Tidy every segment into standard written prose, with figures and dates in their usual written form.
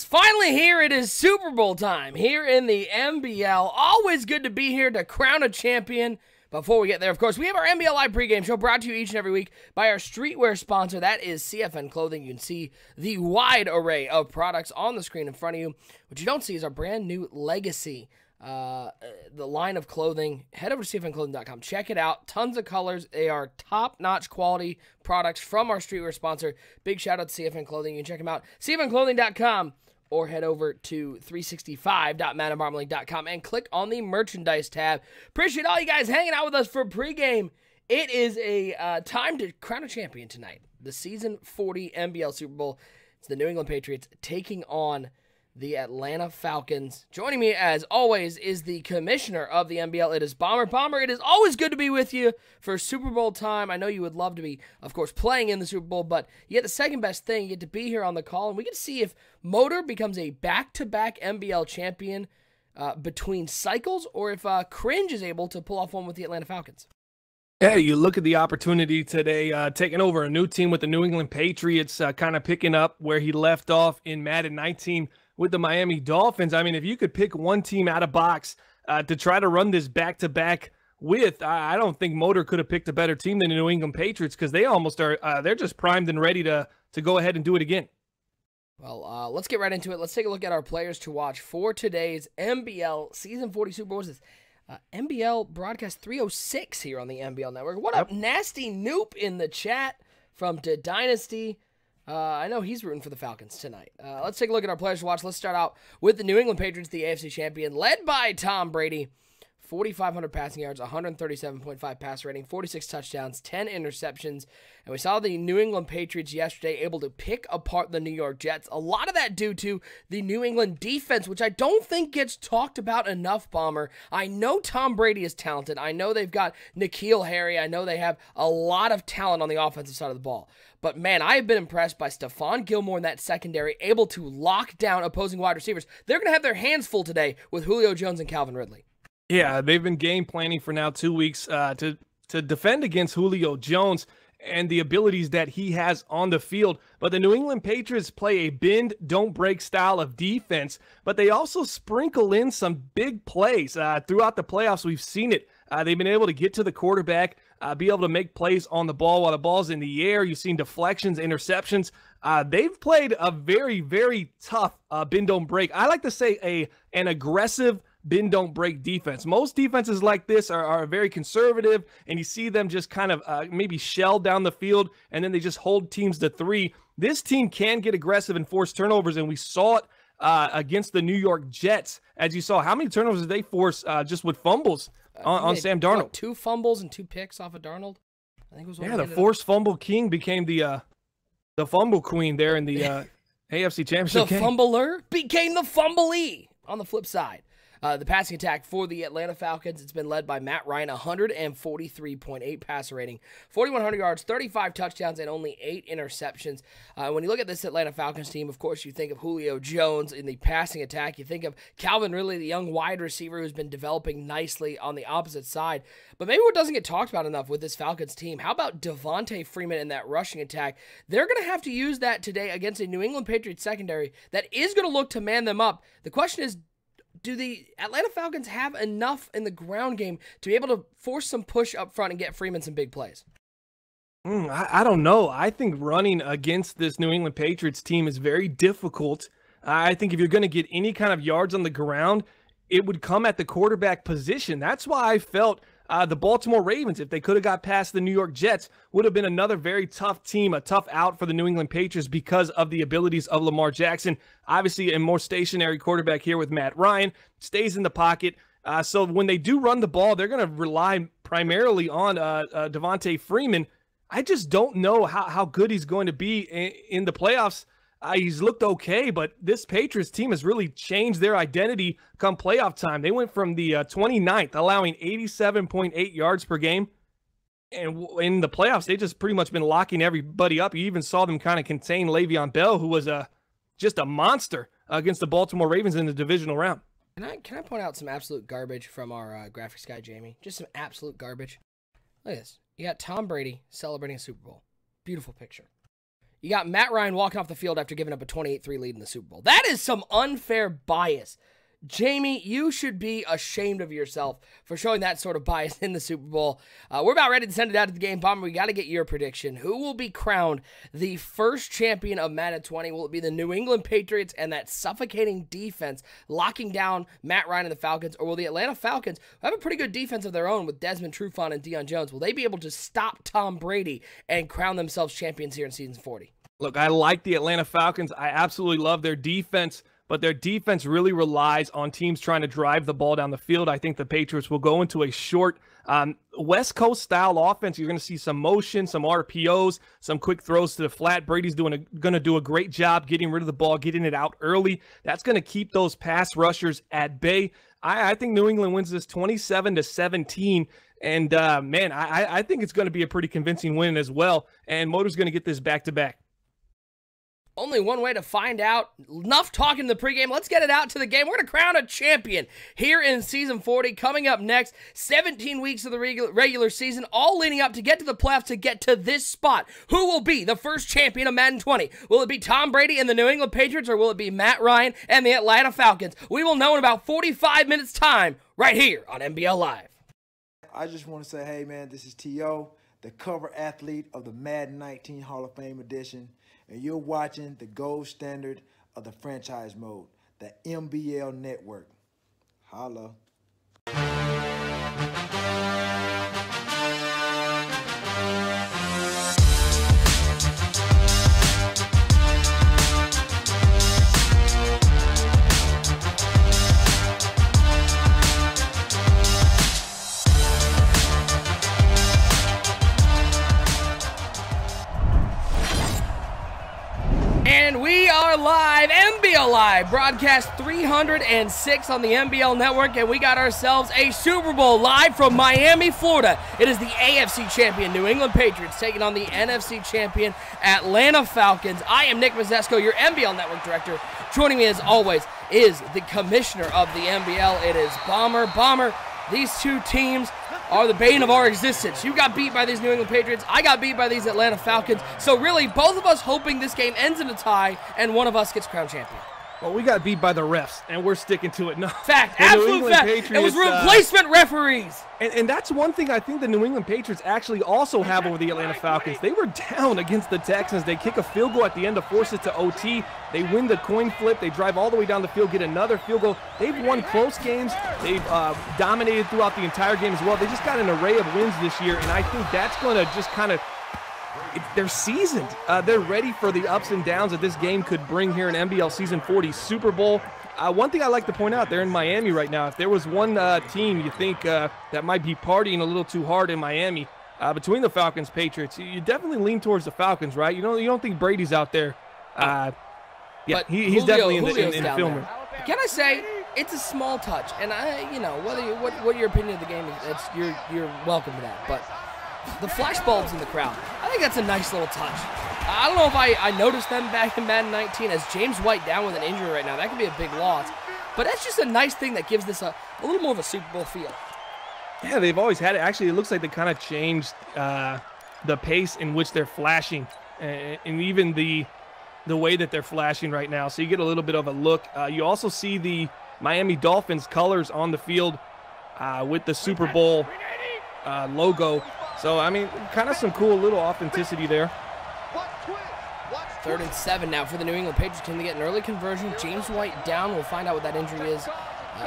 is finally here. It is Super Bowl time here in the NBL. Always good to be here to crown a champion. Before we get there, of course, we have our NBL Live pregame show brought to you each and every week by our streetwear sponsor. That is CFN Clothing. You can see the wide array of products on the screen in front of you. What you don't see is our brand new Legacy, the line of clothing. Head over to cfnclothing.com. Check it out. Tons of colors. They are top-notch quality products from our streetwear sponsor. Big shout-out to CFN Clothing. You can check them out. cfnclothing.com. Or head over to 365.maddenbarmlink.com and click on the merchandise tab. Appreciate all you guys hanging out with us for pregame. It is a time to crown a champion tonight. The Season 40 NBL Super Bowl. It's the New England Patriots taking on the Atlanta Falcons. Joining me, as always, is the commissioner of the NBL. It is Bomber. Bomber, it is always good to be with you for Super Bowl time. I know you would love to be, of course, playing in the Super Bowl, but you get the second best thing. You get to be here on the call, and we get to see if Motor becomes a back-to-back NBL champion between cycles, or if Cringe is able to pull off one with the Atlanta Falcons. Yeah, you look at the opportunity today, taking over a new team with the New England Patriots, kind of picking up where he left off in Madden 19 with the Miami Dolphins. I mean, if you could pick one team out of box to try to run this back-to-back with, I don't think Motor could have picked a better team than the New England Patriots, because they almost are, they're just primed and ready to go ahead and do it again. Well, let's get right into it. Let's take a look at our players to watch for today's NBL Season 40 Super Bowl. This NBL Broadcast 306 here on the NBL Network. What up, Nasty Noop in the chat from the Dynasty. I know he's rooting for the Falcons tonight. Let's take a look at our players to watch. Let's start out with the New England Patriots, the AFC champion, led by Tom Brady. 4,500 passing yards, 137.5 passer rating, 46 touchdowns, 10 interceptions. And we saw the New England Patriots yesterday able to pick apart the New York Jets. A lot of that due to the New England defense, which I don't think gets talked about enough, Bomber. I know Tom Brady is talented. I know they've got N'Keal Harry. I know they have a lot of talent on the offensive side of the ball. But, man, I have been impressed by Stephon Gilmore in that secondary, able to lock down opposing wide receivers. They're going to have their hands full today with Julio Jones and Calvin Ridley. Yeah, they've been game planning for now 2 weeks to defend against Julio Jones and the abilities that he has on the field. But the New England Patriots play a bend, don't break style of defense, but they also sprinkle in some big plays. Throughout the playoffs, we've seen it. They've been able to get to the quarterback, be able to make plays on the ball while the ball's in the air. You've seen deflections, interceptions. They've played a very, very tough bend, don't break. I like to say an aggressive bend, don't break defense. Most defenses like this are very conservative, and you see them just kind of maybe shell down the field, and then they just hold teams to 3. This team can get aggressive and force turnovers, and we saw it against the New York Jets. As you saw, how many turnovers did they force just with fumbles on Sam Darnold? What, 2 fumbles and 2 picks off of Darnold? I think it was one. Yeah, the forced fumble king became the fumble queen there in the AFC Championship game. The fumbler became the fumblee on the flip side. The passing attack for the Atlanta Falcons, it's been led by Matt Ryan, 143.8 passer rating, 4,100 yards, 35 touchdowns, and only 8 interceptions. When you look at this Atlanta Falcons team, of course, you think of Julio Jones in the passing attack. You think of Calvin Ridley, the young wide receiver who's been developing nicely on the opposite side. But maybe what doesn't get talked about enough with this Falcons team, how about Devontae Freeman in that rushing attack? They're going to have to use that today against a New England Patriots secondary that is going to look to man them up. The question is, do the Atlanta Falcons have enough in the ground game to be able to force some push up front and get Freeman some big plays? I don't know. I think running against this New England Patriots team is very difficult. I think if you're going to get any kind of yards on the ground, it would come at the quarterback position. That's why I felt the Baltimore Ravens, if they could have got past the New York Jets, would have been another very tough team, a tough out for the New England Patriots because of the abilities of Lamar Jackson. Obviously, a more stationary quarterback here with Matt Ryan, stays in the pocket. So when they do run the ball, they're going to rely primarily on Devontae Freeman. I just don't know how good he's going to be in the playoffs. He's looked okay, but this Patriots team has really changed their identity come playoff time. They went from the 29th, allowing 87.8 yards per game. And in the playoffs, they just pretty much been locking everybody up. You even saw them kind of contain Le'Veon Bell, who was just a monster against the Baltimore Ravens in the divisional round. Can I point out some absolute garbage from our graphics guy, Jamie? Just some absolute garbage. Look at this. You got Tom Brady celebrating a Super Bowl. Beautiful picture. You got Matt Ryan walking off the field after giving up a 28-3 lead in the Super Bowl. That is some unfair bias. Jamie, you should be ashamed of yourself for showing that sort of bias in the Super Bowl. We're about ready to send it out to the game. Bomber, we got to get your prediction. Who will be crowned the first champion of Madden 20? Will it be the New England Patriots and that suffocating defense locking down Matt Ryan and the Falcons? Or will the Atlanta Falcons, who have a pretty good defense of their own with Desmond Trufant and Deion Jones, will they be able to stop Tom Brady and crown themselves champions here in Season 40? Look, I like the Atlanta Falcons. I absolutely love their defense. But their defense really relies on teams trying to drive the ball down the field. I think the Patriots will go into a short West Coast style offense. You're going to see some motion, some RPOs, some quick throws to the flat. Brady's going to do a great job getting rid of the ball, getting it out early. That's going to keep those pass rushers at bay. I think New England wins this 27-17. And, man, I think it's going to be a pretty convincing win as well. And Motor's going to get this back-to-back. Only one way to find out. Enough talking in the pregame. Let's get it out to the game. We're going to crown a champion here in Season 40. Coming up next, 17 weeks of the regular season, all leading up to get to the playoffs to get to this spot. Who will be the first champion of Madden 20? Will it be Tom Brady and the New England Patriots, or will it be Matt Ryan and the Atlanta Falcons? We will know in about 45 minutes' time right here on NBL Live. I just want to say, hey, man, this is T.O., the cover athlete of the Madden 19 Hall of Fame edition. And you're watching the gold standard of the franchise mode, the MBL Network. Holla. And we are live, NBL Live, broadcast 306 on the NBL Network, and we got ourselves a Super Bowl live from Miami, Florida. It is the AFC champion New England Patriots taking on the NFC champion Atlanta Falcons. I am Nick Mazesco, your NBL Network director. Joining me as always is the commissioner of the NBL. It is Bomber. Bomber, these two teams are the bane of our existence. You got beat by these New England Patriots. I got beat by these Atlanta Falcons. So really, both of us hoping this game ends in a tie and one of us gets crowned champion. Well, we got beat by the refs, and we're sticking to it. No, fact, absolute fact. It was replacement referees. And that's one thing I think the New England Patriots actually also have over the Atlanta Falcons. They were down against the Texans. They kick a field goal at the end to force it to OT. They win the coin flip. They drive all the way down the field, get another field goal. They've won close games. They've dominated throughout the entire game as well. They just got an array of wins this year, and I think that's going to just kind of they're seasoned. They're ready for the ups and downs that this game could bring here in NBL Season 40 Super Bowl. One thing I like to point out, they're in Miami right now. If there was one team you think that might be partying a little too hard in Miami, between the Falcons, Patriots, you definitely lean towards the Falcons, right? You don't think Brady's out there. Yeah, but he's definitely in the film room. Can I say it's a small touch, and what your opinion of the game is, you're welcome to that, but the flash bulbs in the crowd, I think that's a nice little touch. I don't know if I noticed them back in Madden 19 as James White down with an injury right now. That could be a big loss. But that's just a nice thing that gives this a little more of a Super Bowl feel. Yeah, they've always had it. Actually, it looks like they kind of changed the pace in which they're flashing and even the way that they're flashing right now. So you get a little bit of a look. You also see the Miami Dolphins colors on the field with the Super Bowl logo. So, I mean, kind of some cool little authenticity there. 3rd and 7 now for the New England Patriots. Can they get an early conversion? James White down. We'll find out what that injury is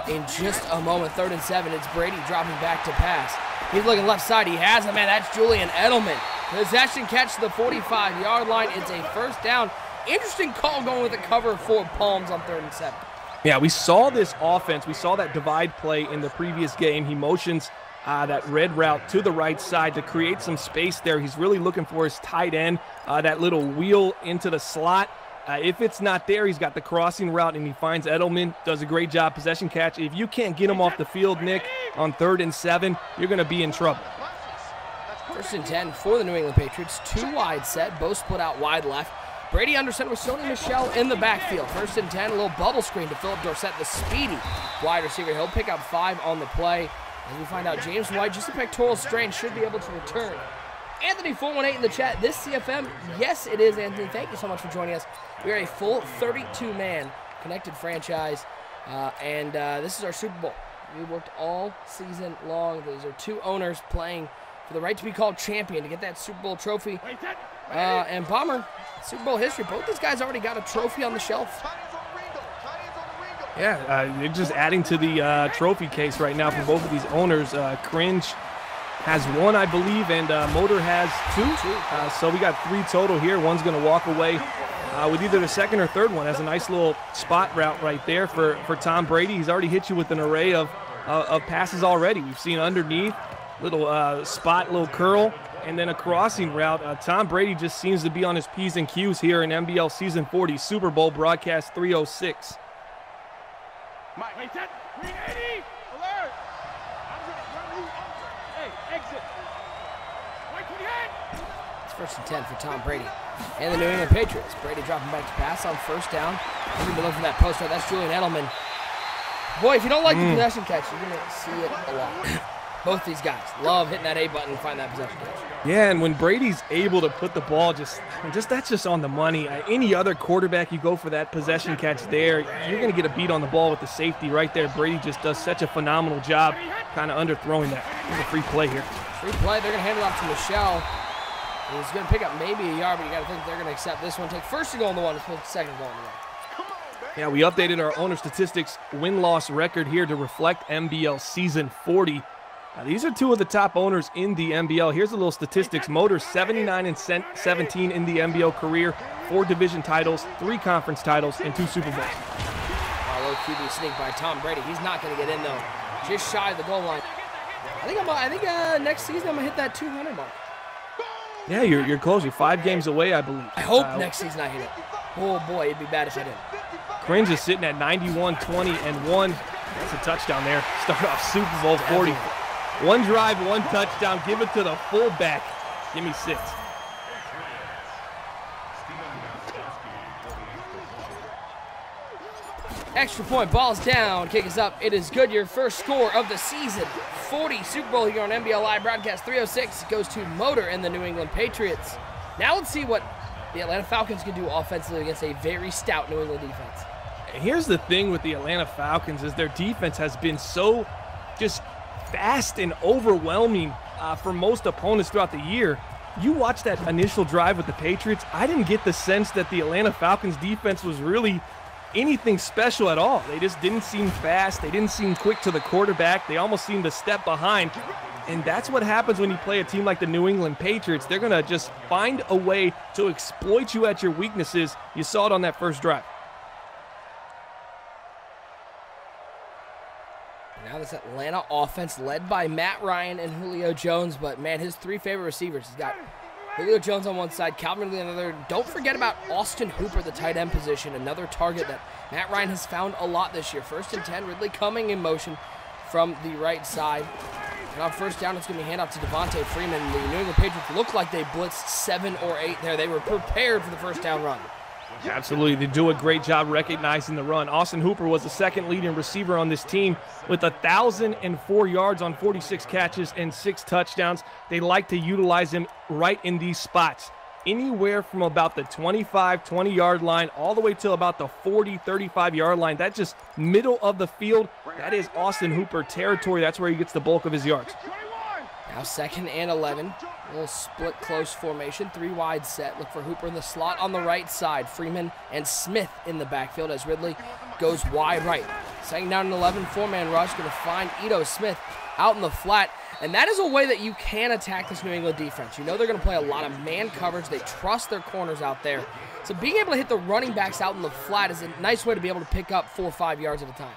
in just a moment. 3rd and 7. It's Brady dropping back to pass. He's looking left side. He has it, man. That's Julian Edelman. Possession catch to the 45-yard line. It's a first down. Interesting call going with the cover for Palms on 3rd and 7. Yeah, we saw this offense. We saw that divide play in the previous game. He motions that red route to the right side to create some space there. He's really looking for his tight end, that little wheel into the slot. If it's not there, he's got the crossing route, and he finds Edelman, does a great job, possession catch. If you can't get him off the field, Nick, on 3rd and 7, you're going to be in trouble. 1st and 10 for the New England Patriots. 2 wide set, both split out wide left. Brady under center with Sony Michel in the backfield. 1st and 10, a little bubble screen to Philip Dorsett, the speedy wide receiver. He'll pick up 5 on the play. As we find out, James White, just a pectoral strain, should be able to return Anthony 418 in the chat. This CFM? Yes, it is, Anthony. Thank you so much for joining us. We are a full 32-man connected franchise, and this is our Super Bowl. We worked all season long. These are two owners playing for the right to be called champion, to get that Super Bowl trophy. And Bomber, Super Bowl history, both these guys already got a trophy on the shelf. Yeah, they're just adding to the trophy case right now for both of these owners. Cringe has one, I believe, and Motor has two. So we got 3 total here. One's going to walk away with either the second or third one. Has a nice little spot route right there for Tom Brady. He's already hit you with an array of passes already. We've seen underneath, little spot, little curl, and then a crossing route. Tom Brady just seems to be on his P's and Q's here in NBL Season 40 Super Bowl broadcast 306. Mike, wait, 380, alert! I'm going to run you over. Hey, exit. White 28. It's 1st and 10 for Tom Brady and the New England Patriots. Brady dropping back to pass on 1st down. We're going to look for that post out. That's Julian Edelman. Boy, if you don't like the possession catch, you're going to see it a lot. Both these guys love hitting that A button and find that possession catch. Yeah, and when Brady's able to put the ball that's just on the money. Any other quarterback, you go for that possession catch there, you're going to get a beat on the ball with the safety right there. Brady just does such a phenomenal job kind of underthrowing that. There's a free play here. Free play. They're going to hand it off to Michelle. He's going to pick up maybe a yard, but you got to think they're going to accept this one. Take 1st and goal on the 1, and split 2nd and goal on the 1. Yeah, we updated our owner statistics win-loss record here to reflect NBL Season 40. Now, these are 2 of the top owners in the NBL. Here's a little statistics. Motor 79-17 in the NBL career, 4 division titles, 3 conference titles, and 2 Super Bowls. Low QB sneak by Tom Brady. He's not going to get in though. Just shy of the goal line. I think next season I'm gonna hit that 200 mark. Yeah, you're close. You're 5 games away, I believe. I hope next season I hit it. Oh boy, it'd be bad if I didn't. Cringe is sitting at 91, 20, and 1. That's a touchdown there. Start off Super Bowl 40. 1 drive, 1 touchdown. Give it to the fullback. Give me 6. Extra point, ball's down, kick is up. It is good. Your first score of the season. 40 Super Bowl here on NBL Live Broadcast 306 goes to Motor and the New England Patriots. Now let's see what the Atlanta Falcons can do offensively against a very stout New England defense. Here's the thing with the Atlanta Falcons is their defense has been so just fast and overwhelming for most opponents throughout the year. You watch that initial drive with the Patriots, I didn't get the sense that the Atlanta Falcons defense was really anything special at all. They just didn't seem fast. They didn't seem quick to the quarterback. They almost seemed to step behind. And that's what happens when you play a team like the New England Patriots. They're going to just find a way to exploit you at your weaknesses. You saw it on that first drive. Now this Atlanta offense led by Matt Ryan and Julio Jones, but man, his 3 favorite receivers. He's got Julio Jones on one side, Calvin Ridley on the other. Don't forget about Austin Hooper, the tight end position, another target that Matt Ryan has found a lot this year. 1st and 10, Ridley coming in motion from the right side. And on 1st down, it's going to be handoff to Devontae Freeman. The New England Patriots looked like they blitzed 7 or 8 there. They were prepared for the 1st down run. Absolutely. They do a great job recognizing the run. Austin Hooper was the 2nd leading receiver on this team with 1,004 yards on 46 catches and 6 touchdowns. They like to utilize him right in these spots. Anywhere from about the 25, 20-yard line all the way to about the 40, 35-yard line. That's just middle of the field. That is Austin Hooper territory. That's where he gets the bulk of his yards. Now 2nd and 11. A little split close formation. 3 wide set. Look for Hooper in the slot on the right side. Freeman and Smith in the backfield as Ridley goes wide right. 2nd down and 11. 4-man rush. Going to find Ito Smith out in the flat. And that is a way that you can attack this New England defense. You know they're going to play a lot of man coverage. They trust their corners out there. So being able to hit the running backs out in the flat is a nice way to be able to pick up 4 or 5 yards at a time.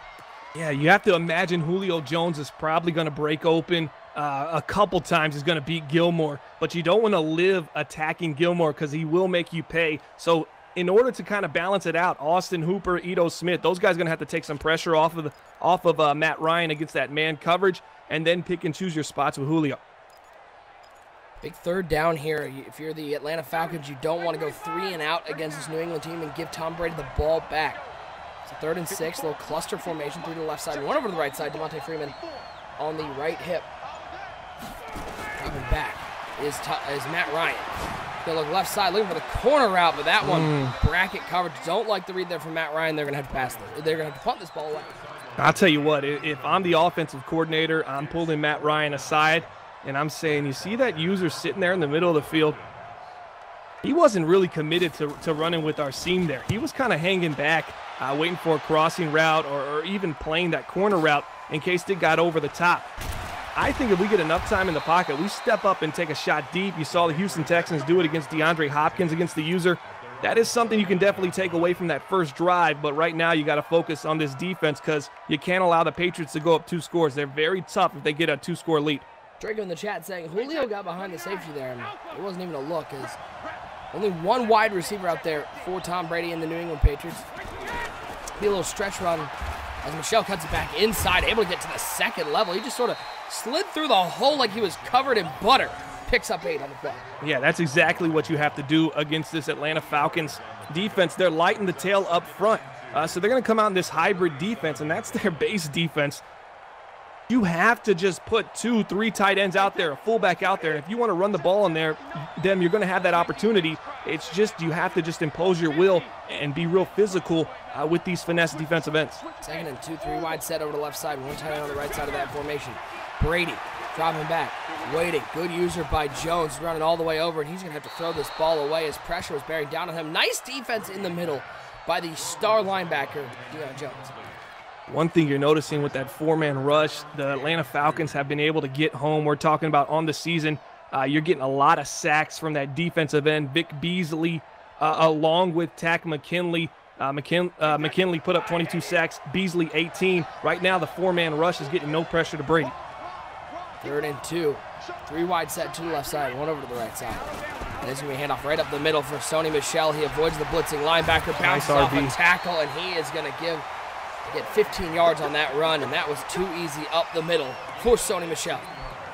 Yeah, you have to imagine Julio Jones is probably going to break open a couple times. He's going to beat Gilmore, but you don't want to live attacking Gilmore because he will make you pay. So in order to kind of balance it out, Austin Hooper, Ito Smith, those guys are going to have to take some pressure off of Matt Ryan against that man coverage, and then pick and choose your spots with Julio. Big 3rd down here. If you're the Atlanta Falcons, you don't want to go 3 and out against this New England team and give Tom Brady the ball back. It's a 3rd and 6, little cluster formation through the left side, 1 over to the right side. Devontae Freeman on the right hip. Dropping back is Matt Ryan. They look left side, looking for the corner route, but that one, bracket coverage. Don't like the read there from Matt Ryan. They're going to have to pass this. They're going to have to punt this ball away. I'll tell you what, if I'm the offensive coordinator, I'm pulling Matt Ryan aside, and I'm saying, you see that user sitting there in the middle of the field? He wasn't really committed to running with our seam there. He was kind of hanging back, waiting for a crossing route or even playing that corner route in case it got over the top. I think if we get enough time in the pocket, we step up and take a shot deep. You saw the Houston Texans do it against DeAndre Hopkins against the user. That is something you can definitely take away from that first drive, but right now you got to focus on this defense because you can't allow the Patriots to go up 2 scores. They're very tough if they get a 2-score lead. Draco in the chat saying Julio got behind the safety there, and it wasn't even a look. There's only one wide receiver out there for Tom Brady and the New England Patriots. Be a little stretch run as Michel cuts it back inside, able to get to the second level. He just sort of slid through the hole like he was covered in butter. Picks up 8 on the play. Yeah, that's exactly what you have to do against this Atlanta Falcons defense. They're lighting the tail up front. So they're going to come out in this hybrid defense, and that's their base defense. You have to just put 2, 3 tight ends out there, a fullback out there. And if you want to run the ball in there, then you're going to have that opportunity. It's just you have to just impose your will and be real physical with these finesse defensive ends. 2nd and 2, 3 wide set over the left side, 1 tight end on the right side of that formation. Brady dropping back, waiting. Good user by Jones, running all the way over, and he's going to have to throw this ball away as pressure was bearing down on him. Nice defense in the middle by the star linebacker, Deion Jones. One thing you're noticing with that 4-man rush, the Atlanta Falcons have been able to get home. We're talking about on the season, you're getting a lot of sacks from that defensive end. Vic Beasley, along with Tack McKinley. McKinley put up 22 sacks, Beasley 18. Right now, the 4-man rush is getting no pressure to Brady. 3rd and 2, 3 wide set to the left side, 1 over to the right side. And it's going to be a handoff right up the middle for Sony Michel. He avoids the blitzing linebacker, bounces off a tackle, and he is going to get 15 yards on that run, and that was too easy up the middle for Sony Michel.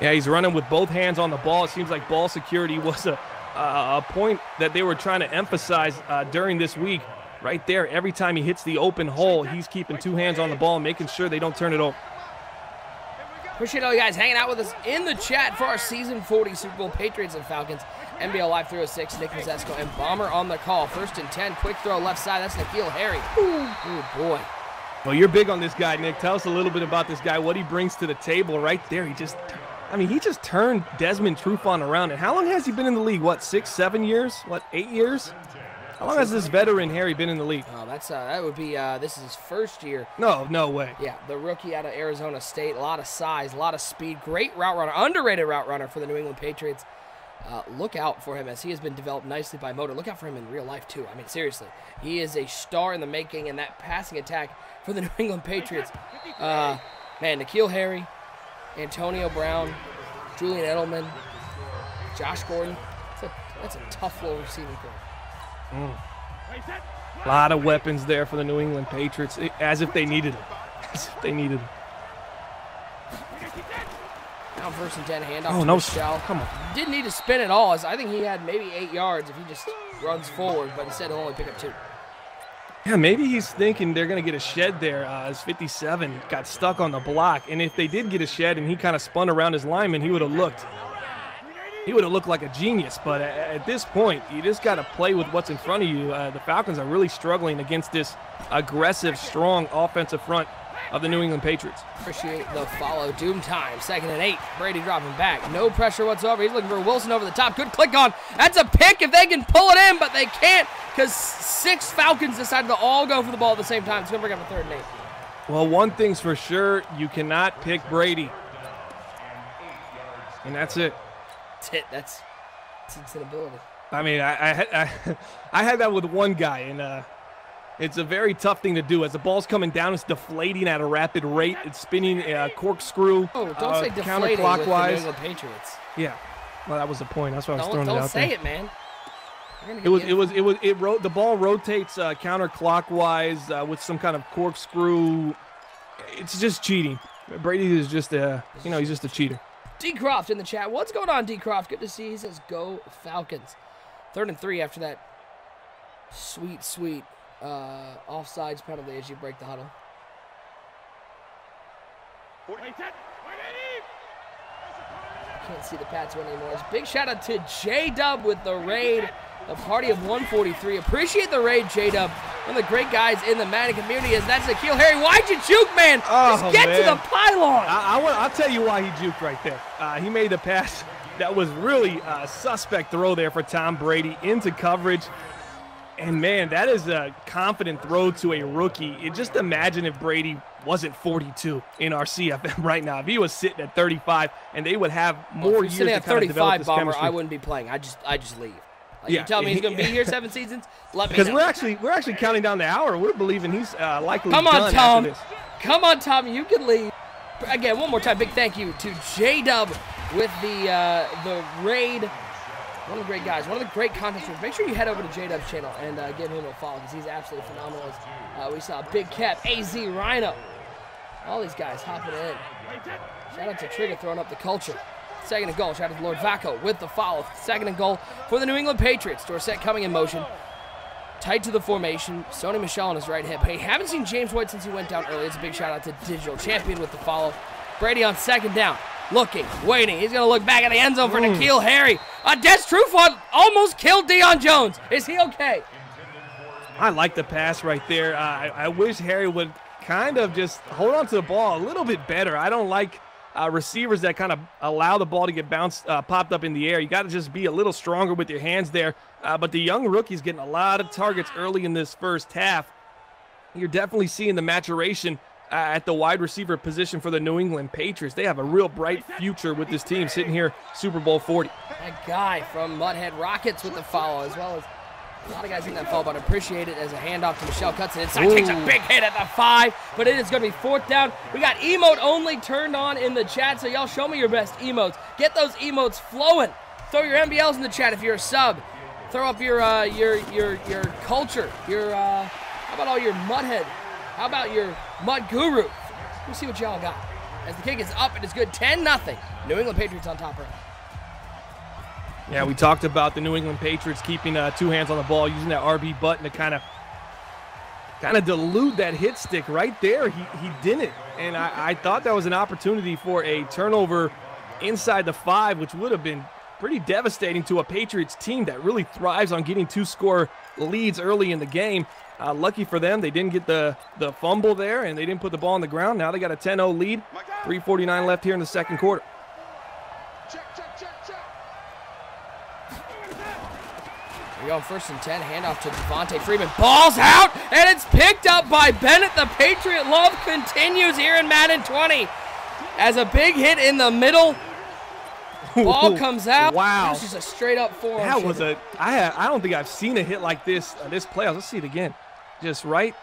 Yeah, he's running with both hands on the ball. It seems like ball security was a point that they were trying to emphasize during this week. Right there, every time he hits the open hole, he's keeping 2 hands on the ball, making sure they don't turn it over. Appreciate all you guys hanging out with us in the chat for our Season 40 Super Bowl Patriots and Falcons. NBL Live 306, Nick Mazesco and Bomber on the call. 1st and 10, quick throw left side. That's N'Keal Harry. Ooh, boy. Well, you're big on this guy, Nick. Tell us a little bit about this guy, what he brings to the table right there. He just turned Desmond Trufant around. And how long has he been in the league? What, 6, 7 years? What, 8 years? How long has this veteran Harry been in the league? Oh, that would be this is his 1st year. No way. Yeah, the rookie out of Arizona State. A lot of size, a lot of speed. Great route runner, underrated route runner for the New England Patriots. Look out for him as he has been developed nicely by Motor. Look out for him in real life, too. I mean, seriously. He is a star in the making, and that passing attack for the New England Patriots. Man, N'Keal Harry, Antonio Brown, Julian Edelman, Josh Gordon. That's a tough little receiving core. A lot of weapons there for the New England Patriots, as if they needed them. As if they needed them. Now 1st and 10, handoff to Michel. Come on. Didn't need to spin at all. I think he had maybe 8 yards if he just runs forward, but instead he'll only pick up 2. Yeah, maybe he's thinking they're going to get a shed there. His 57 got stuck on the block, and if they did get a shed and he kind of spun around his lineman, he would have looked like a genius. But at this point, you just got to play with what's in front of you. The Falcons are really struggling against this aggressive, strong offensive front of the New England Patriots. Appreciate the follow. Doom time. 2nd and 8. Brady dropping back. No pressure whatsoever. He's looking for Wilson over the top. Good click on. That's a pick if they can pull it in, but they can't because 6 Falcons decided to all go for the ball at the same time. It's going to bring up a 3rd and 8. Well, one thing's for sure. You cannot pick Brady. And that's it. That's it. That's an ability. I mean, I had that with one guy, and it's a very tough thing to do. As the ball's coming down, it's deflating at a rapid rate. It's spinning corkscrew. Oh, don't say deflating counterclockwise. With the New England Patriots. Yeah, well, that was the point. That's why I was throwing it out there. Don't say it, man. The ball rotates counterclockwise with some kind of corkscrew. It's just cheating. Brady is just he's just a cheater. D. Croft in the chat. What's going on, D. Croft? Good to see you. He says, go Falcons. 3rd and 3 after that sweet offsides penalty as you break the huddle. can't see the Pats win anymore. Big shout out to J-Dub with the raid. A party of 143. Appreciate the raid, J-Dub. One of the great guys in the Madden community. As that's N'Keal Harry. Why'd you juke, man? Just get to the pylon. I'll tell you why he juked right there. He made the pass that was really a suspect throw there for Tom Brady into coverage. And, man, that is a confident throw to a rookie. Just imagine if Brady wasn't 42 in our CFM right now. If he was sitting at 35 and they would have more years to kind of develop this chemistry. I wouldn't be playing. I just leave. You tell me he's going to be here 7 seasons? Let me know. Because we're actually counting down the hour. We're believing he's likely done after Tom. this. Come on, Tom. You can leave. Again, one more time, big thank you to J-Dub with the raid. One of the great guys, one of the great content creators. Make sure you head over to J-Dub's channel and give him a follow because he's absolutely phenomenal. We saw Big Cap, AZ, Rhino. All these guys hopping in. Shout out to Trigger throwing up the culture. Second and goal. Shout out to Lord Vaco with the follow. Second and goal for the New England Patriots. Dorsett coming in motion. Tight to the formation. Sony Michel on his right hip. Hey, haven't seen James White since he went down early. It's a big shout out to Digital Champion with the follow. Brady on second down. Looking, waiting. He's going to look back at the end zone for N'Keal Harry. Des Trufant almost killed Deion Jones. Is he okay? I like the pass right there. I wish Harry would kind of just hold on to the ball a little bit better. I don't like receivers that kind of allow the ball to get popped up in the air. You got to just be a little stronger with your hands there. But the young rookie's getting a lot of targets early in this first half. You're definitely seeing the maturation at the wide receiver position for the New England Patriots. They have a real bright future with this team sitting here Super Bowl 40. That guy from Mudhead Rockets with the follow, as well as a lot of guys in that follow, but I appreciate it as a handoff to Michelle. Cuts it inside, takes a big hit at the 5, but it is going to be fourth down. We got emote only turned on in the chat, so y'all show me your best emotes. Get those emotes flowing. Throw your MBLs in the chat if you're a sub. Throw up your culture. How about all your Mudhead? How about your Mud Guru? Let me see what y'all got. As the kick is up, it is good. 10-0. New England Patriots on top right now. Yeah, we talked about the New England Patriots keeping 2 hands on the ball, using that RB button to kind of dilute that hit stick right there. He didn't, and I thought that was an opportunity for a turnover inside the 5, which would have been pretty devastating to a Patriots team that really thrives on getting 2-score leads early in the game. Lucky for them, they didn't get the fumble there, and they didn't put the ball on the ground. Now they got a 10-0 lead. 3:49 left here in the second quarter. We go 1st and 10, handoff to Devontae Freeman. Ball's out, and it's picked up by Bennett. The Patriot love continues here in Madden 20. As a big hit in the middle, ball comes out. Wow. This is a straight-up forearm. That was I don't think I've seen a hit like this playoffs. Let's see it again. Just right.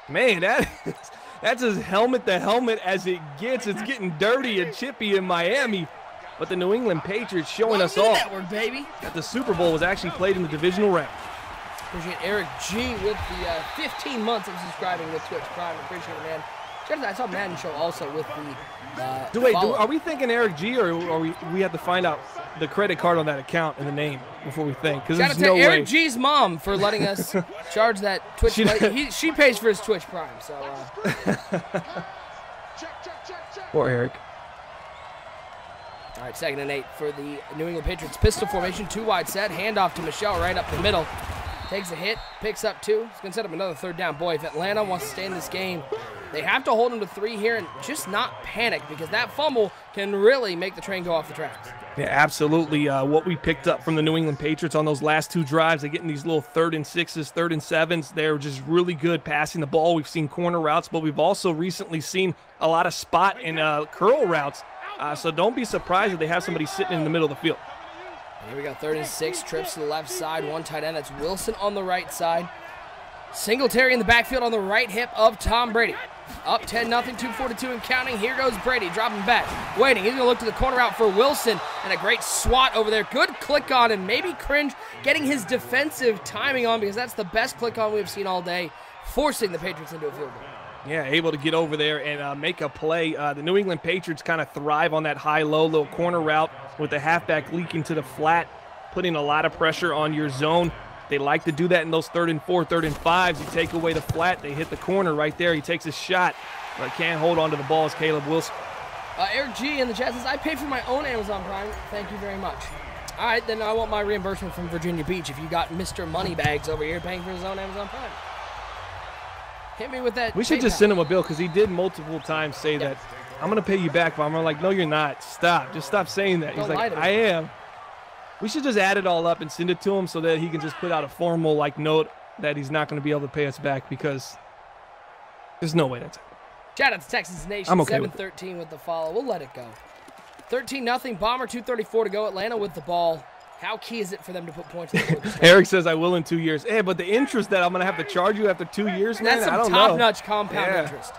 Man, that's as helmet to helmet as it gets. It's getting dirty and chippy in Miami. But the New England Patriots showing us all network, baby, that the Super Bowl was actually played in the divisional round. Appreciate Eric G with the 15 months of subscribing with Twitch Prime. Appreciate it, man. I saw Madden Show also with the are we thinking Eric G, or we have to find out the credit card on that account and the name before we think? Because shout out to Eric G's mom for letting us charge that Twitch. She pays for his Twitch Prime, so. Poor Eric. All right, 2nd and 8 for the New England Patriots. Pistol formation, 2 wide set, handoff to Michelle right up the middle. Takes a hit, picks up 2. It's going to set up another 3rd down. Boy, if Atlanta wants to stay in this game, they have to hold them to 3 here and just not panic, because that fumble can really make the train go off the tracks. Yeah, absolutely. What we picked up from the New England Patriots on those last 2 drives, they get in these little 3rd and 6s, 3rd and 7s. They're just really good passing the ball. We've seen corner routes, but we've also recently seen a lot of spot and curl routes. So don't be surprised if they have somebody sitting in the middle of the field. Here we go, 3rd and 6, trips to the left side, 1 tight end. That's Wilson on the right side. Singletary in the backfield on the right hip of Tom Brady. Up 10-0, 2:42 and counting. Here goes Brady, dropping back, waiting. He's going to look to the corner out for Wilson, and a great swat over there. Good click on, and maybe Cringe getting his defensive timing on, because that's the best click on we've seen all day, forcing the Patriots into a field goal. Yeah, able to get over there and make a play. The New England Patriots kind of thrive on that high-low little corner route with the halfback leaking to the flat, putting a lot of pressure on your zone. They like to do that in those 3rd and 4, 3rd and 5s. You take away the flat, they hit the corner right there. He takes a shot, but can't hold on to the ball as Caleb Wilson. Eric G in the chat says, I paid for my own Amazon Prime. Thank you very much. All right, then I want my reimbursement from Virginia Beach if you got Mr. Moneybags over here paying for his own Amazon Prime. Hit me with that. We should just send him a bill because he did multiple times say that, I'm going to pay you back, but I'm like, no, you're not. Stop. Just stop saying that. He's like, I am. We should just add it all up and send it to him so that he can just put out a formal note that he's not going to be able to pay us back because there's no way that's happening. Shout out to Texas Nation. I'm okay 7-13 with the follow. We'll let it go. 13-0. Bomber 2:34 to go. Atlanta with the ball. How key is it for them to put points on the board? Eric says I will in 2 years. Hey, but the interest that I'm going to have to charge you after 2 years, man, that's I don't some know. top-notch compound interest.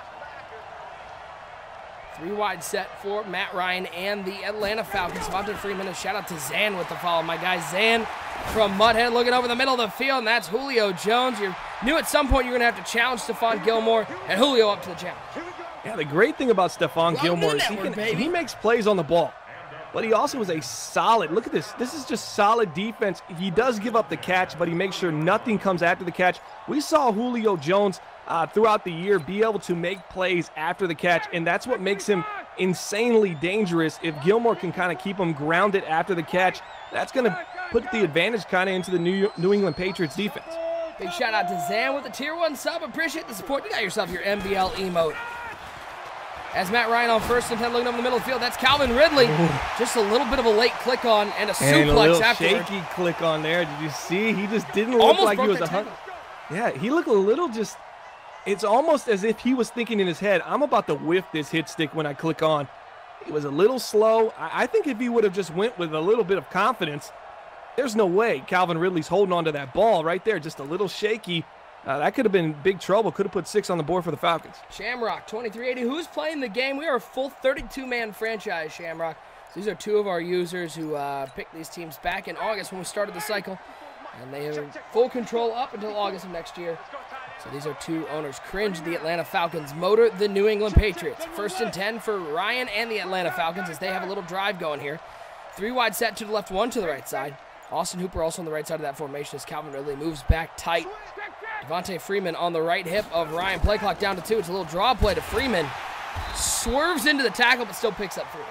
3-wide set for Matt Ryan and the Atlanta Falcons. Devontae Freeman, a shout out to Zan with the follow. My guy Zan from Mudhead looking over the middle of the field, and that's Julio Jones. You knew at some point you were going to have to challenge Stephon Gilmore, and Julio up to the challenge. Yeah, the great thing about Stephon Gilmore is he makes plays on the ball, but he also is a solid, look at this. This is just solid defense. He does give up the catch, but he makes sure nothing comes after the catch. We saw Julio Jones throughout the year be able to make plays after the catch, and that's what makes him insanely dangerous. If Gilmore can kind of keep him grounded after the catch, that's going to put the advantage kind of into the New England Patriots defense. Big shout out to Zan with the Tier 1 sub. Appreciate the support. You got yourself your NBL emote. As Matt Ryan on 1st and 10 looking over the middle of the field, that's Calvin Ridley. Ooh. Just a little bit of a late click on and a suplex afterward. Shaky click on there. Did you see? He just didn't look like he was Yeah, he looked a little just, it's almost as if he was thinking in his head, I'm about to whiff this hit stick when I click on. He was a little slow. I think if he would have just went with a little bit of confidence, there's no way Calvin Ridley's holding on to that ball right there. Just a little shaky. That could have been big trouble. Could have put 6 on the board for the Falcons. Shamrock, 2380. Who's playing the game? We are a full 32-man franchise, Shamrock. So these are 2 of our users who picked these teams back in August when we started the cycle. And they have full control up until August of next year. So these are 2 owners. Cringe, the Atlanta Falcons. Motor, the New England Patriots. 1st and 10 for Ryan and the Atlanta Falcons as they have a little drive going here. 3-wide set to the left, 1 to the right side. Austin Hooper also on the right side of that formation as Calvin Ridley moves back tight. Devontae Freeman on the right hip of Ryan. Play clock down to 2. It's a little draw play to Freeman. Swerves into the tackle, but still picks up 3.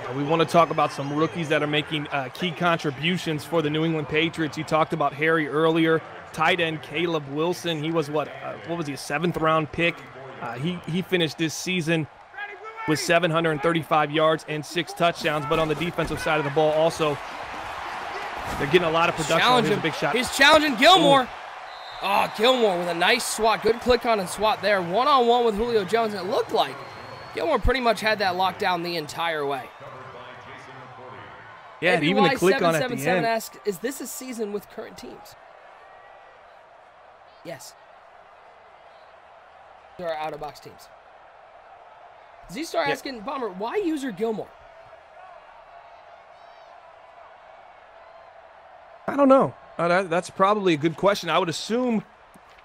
Yeah, we want to talk about some rookies that are making key contributions for the New England Patriots. You talked about Harry earlier. Tight end Caleb Wilson. He was what was he, a 7th-round pick? He finished this season with 735 yards and 6 touchdowns. But on the defensive side of the ball also, they're getting a lot of production. Here's a big shot. He's challenging Gilmore. Ooh. Oh, Gilmore with a nice swat. Good click on and swat there. One-on-one with Julio Jones. And it looked like Gilmore pretty much had that locked down the entire way. Yeah, and even the click on at the end. Asks, is this a season with current teams? Yes. There are out-of-box teams. Z-Star asking, Bomber, why user Gilmore? I don't know. That's probably a good question. I would assume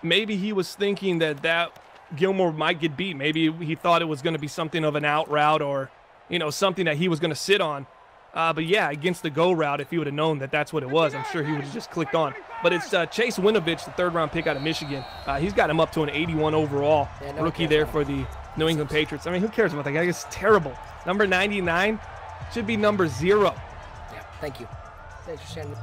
maybe he was thinking that Gilmore might get beat. Maybe he thought it was going to be something of an out route or, something that he was going to sit on. But yeah, against the go route, if he would have known that that's what it was, I'm sure he would have just clicked on. But it's Chase Winovich, the 3rd-round pick out of Michigan. He's got him up to an 81 overall rookie there for the New England Patriots. I mean, who cares about that guy? It's terrible. Number 99 should be number 0. Yeah, thank you. Thanks for sharing.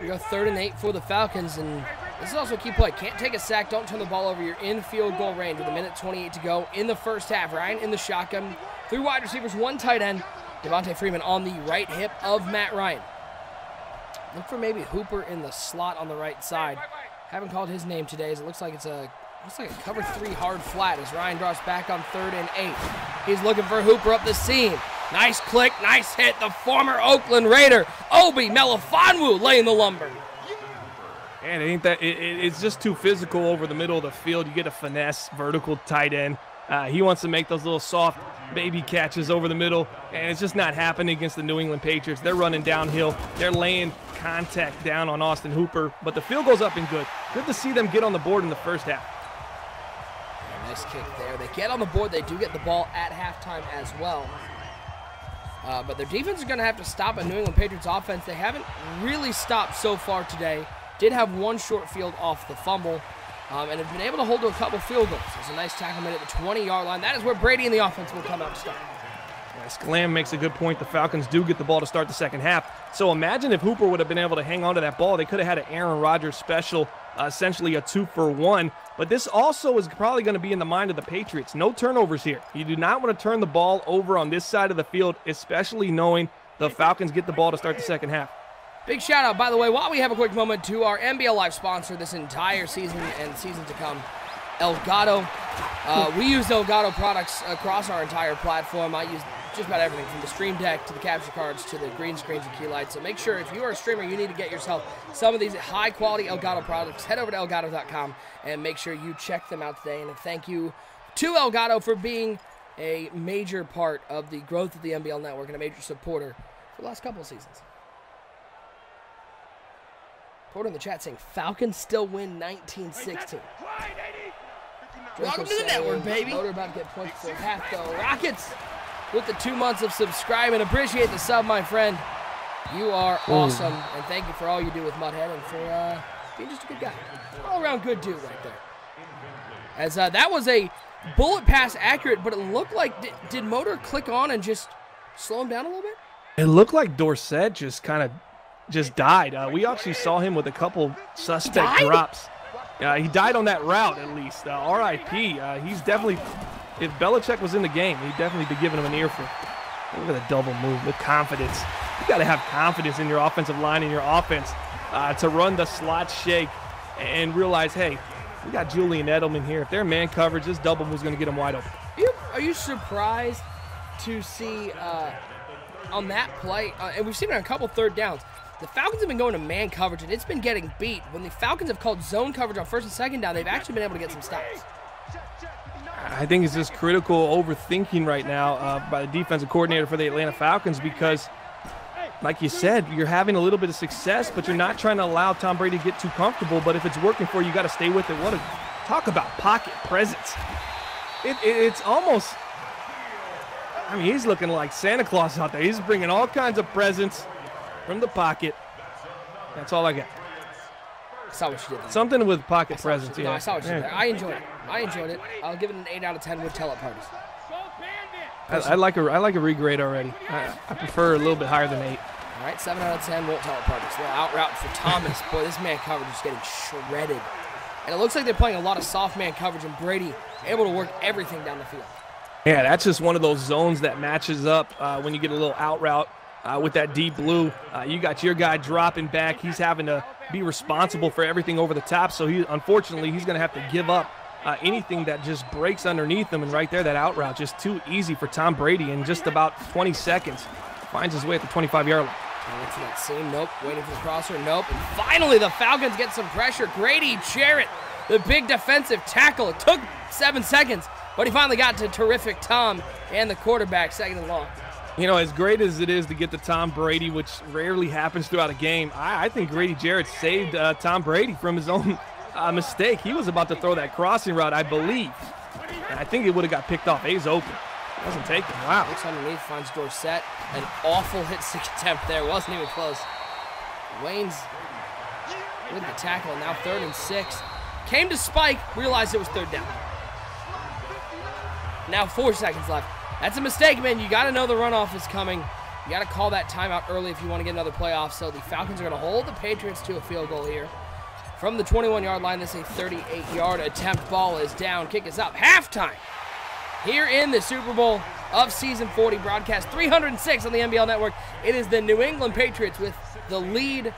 We go 3rd and 8 for the Falcons, and this is also a key play. Can't take a sack, don't turn the ball over. You're in field goal range with 1:28 to go in the first half. Ryan in the shotgun, 3 wide receivers, 1 tight end. Devontae Freeman on the right hip of Matt Ryan. Look for maybe Hooper in the slot on the right side. Haven't called his name today, as it looks like it's a cover 3 hard flat as Ryan draws back on 3rd and 8. He's looking for Hooper up the seam. Nice click, nice hit. The former Oakland Raider, Obi Melifonwu, laying the lumber. And it's just too physical over the middle of the field. You get a finesse, vertical tight end. He wants to make those little soft baby catches over the middle, and it's just not happening against the New England Patriots. They're running downhill. They're laying contact down on Austin Hooper, but the field goes up and good. Good to see them get on the board in the first half. Nice kick there. They get on the board. They do get the ball at halftime as well. But their defense is going to have to stop a New England Patriots offense. They haven't really stopped so far today. Did have 1 short field off the fumble. and have been able to hold to a couple field goals. There's a nice tackle made at the 20-yard line. That is where Brady and the offense will come out to start. Sclam makes a good point. The Falcons do get the ball to start the second half. So imagine if Hooper would have been able to hang on to that ball. They could have had an Aaron Rodgers special, essentially a 2-for-1. But this also is probably going to be in the mind of the Patriots. No turnovers here. You do not want to turn the ball over on this side of the field, especially knowing the Falcons get the ball to start the second half. Big shout out, by the way, while we have a quick moment, to our NBL Live sponsor this entire season and season to come, Elgato. We use Elgato products across our entire platform. I use just about everything from the stream deck to the capture cards to the green screens and key lights. So make sure if you are a streamer, you need to get yourself some of these high quality Elgato products. Head over to elgato.com and make sure you check them out today. And thank you to Elgato for being a major part of the growth of the NBL network and a major supporter for the last couple of seasons. Porter in the chat saying Falcons still win 19-16. Welcome to the network, baby. Motor about to get points for half though. Rockets with the 2 months of subscribing. Appreciate the sub, my friend. You are awesome, and thank you for all you do with Mudhead and for being just a good guy. All-around good dude right there. As that was a bullet pass accurate, but it looked like, did Motor click on and just slow him down a little bit? It looked like Dorsett just kind of died. We actually saw him with a couple suspect drops. He died on that route, at least. R.I.P. He's definitely, if Belichick was in the game, he'd definitely be giving him an earful. Look at the double move with confidence. You got to have confidence in your offensive line and your offense to run the slot shake and realize, hey, we got Julian Edelman here. If they're man coverage, this double move is going to get them wide open. Are you surprised to see on that play, and we've seen it on a couple third downs, the Falcons have been going to man coverage, and it's been getting beat. When the Falcons have called zone coverage on first and second down, they've actually been able to get some stops. I think it's just critical overthinking right now by the defensive coordinator for the Atlanta Falcons because, like you said, you're having a little bit of success, but you're not trying to allow Tom Brady to get too comfortable. But if it's working for you, you got to stay with it. Talk about pocket presence. It's almost, I mean, he's looking like Santa Claus out there. He's bringing all kinds of presents from the pocket. That's all I got. I saw what you did there. Something with pocket presence. No, I saw what you did there. I enjoyed it. I'll give it an 8 out of 10 with tell-up parties. I like a regrade already. I prefer a little bit higher than 8. All right, 7 out of 10 won't tell-up parties. Well, out route for Thomas. Boy, this man coverage is getting shredded. And it looks like they're playing a lot of soft man coverage, and Brady able to work everything down the field. Yeah, that's just one of those zones that matches up when you get a little out route. With that deep blue, you got your guy dropping back. He's having to be responsible for everything over the top, so unfortunately he's going to have to give up anything that just breaks underneath him. And right there, that out route, just too easy for Tom Brady in just about 20 seconds. Finds his way at the 25-yard line. Waiting for that seam, nope. Waiting for the crosser, nope. And finally, the Falcons get some pressure. Grady Jarrett, the big defensive tackle. It took 7 seconds, but he finally got to terrific Tom and the quarterback, second and long. You know, as great as it is to get to Tom Brady, which rarely happens throughout a game, I think Grady Jarrett saved Tom Brady from his own mistake. He was about to throw that crossing route, I believe. And I think it would have got picked off. He's open. Wasn't taken. Wow. Looks underneath, finds Dorsett. An awful hit stick attempt there. Wasn't even close. Wayne's with the tackle, now 3rd and 6. Came to spike, realized it was 3rd down. Now 4 seconds left. That's a mistake, man. You got to know the runoff is coming. You got to call that timeout early if you want to get another playoff. So the Falcons are going to hold the Patriots to a field goal here. From the 21-yard line, this is a 38-yard attempt. Ball is down. Kick is up. Halftime here in the Super Bowl of Season 40, broadcast 306 on the NBL Network. It is the New England Patriots with the lead,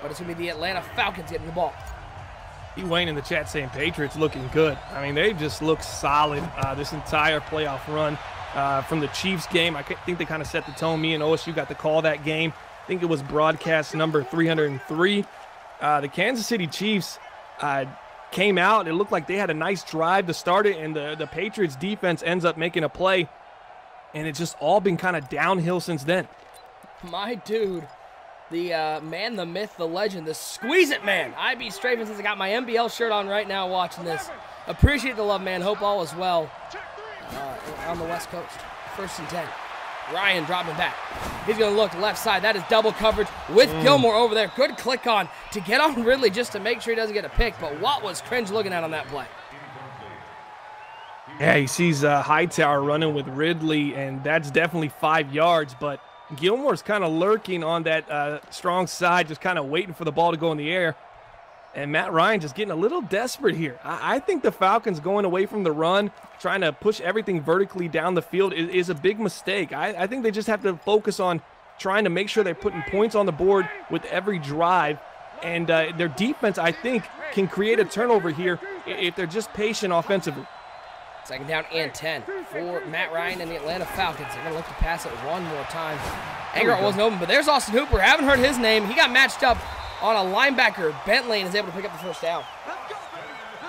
but it's going to be the Atlanta Falcons getting the ball. Wayne in the chat saying Patriots looking good. I mean, they just look solid this entire playoff run. From the Chiefs game, I think they kind of set the tone. Me and OSU got to call that game. I think it was broadcast number 303. The Kansas City Chiefs came out. It looked like they had a nice drive to start it, and the Patriots defense ends up making a play. And it's just all been kind of downhill since then. My dude, the man, the myth, the legend, the squeeze-it man. IB Straven says I got my NBL shirt on right now watching this. Appreciate the love, man. Hope all is well. On the West Coast. 1st and 10. Ryan dropping back. He's going to look left side. That is double coverage with Gilmore over there. Good click on to get on Ridley just to make sure he doesn't get a pick. But what was Cringe looking at on that play? Yeah, he sees Hightower running with Ridley, and that's definitely 5 yards. But Gilmore's kind of lurking on that strong side, just kind of waiting for the ball to go in the air. And Matt Ryan just getting a little desperate here. I think the Falcons going away from the run, trying to push everything vertically down the field is a big mistake. I think they just have to focus on trying to make sure they're putting points on the board with every drive. And their defense, I think, can create a turnover here if they're just patient offensively. 2nd down and 10 for Matt Ryan and the Atlanta Falcons. They're going to look to pass it one more time. Engerhart wasn't open, but there's Austin Hooper. Haven't heard his name. He got matched up on a linebacker. Bentley and is able to pick up the 1st down.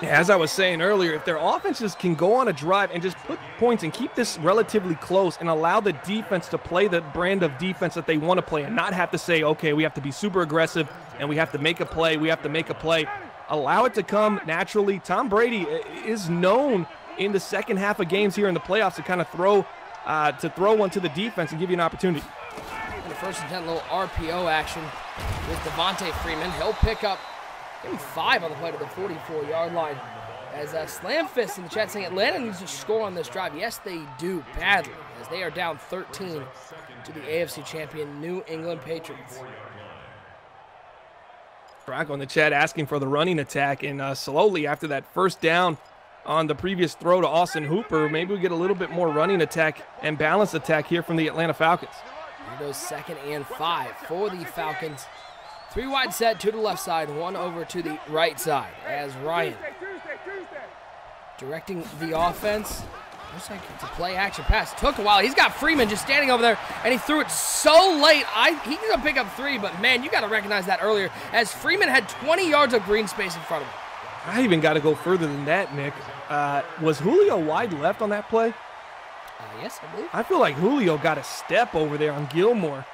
Yeah, as I was saying earlier, if their offenses can go on a drive and just put points and keep this relatively close and allow the defense to play the brand of defense that they want to play and not have to say, okay, we have to be super aggressive and we have to make a play, allow it to come naturally. Tom Brady is known in the second half of games here in the playoffs to kind of throw one to the defense and give you an opportunity. In the 1st and 10, little RPO action with Devontae Freeman. He'll pick up 5 on the play to the 44-yard line. As Slam Fist in the chat saying Atlanta needs to score on this drive. Yes, they do badly, as they are down 13 to the AFC champion New England Patriots. Franco in the chat asking for the running attack, and slowly after that 1st down on the previous throw to Austin Hooper, maybe we get a little bit more running attack and balanced attack here from the Atlanta Falcons. Here goes 2nd and 5 for the Falcons. 3 wide set, 2 to the left side, 1 over to the right side as Ryan directing the offense. Looks like it's a play action pass. Took a while. He's got Freeman just standing over there, and he threw it so late. He's going to pick up 3, but man, you got to recognize that earlier as Freeman had 20 yards of green space in front of him. I even got to go further than that, Nick. Was Julio wide left on that play? Yes, I believe. I feel like Julio got a step over there on Gilmore,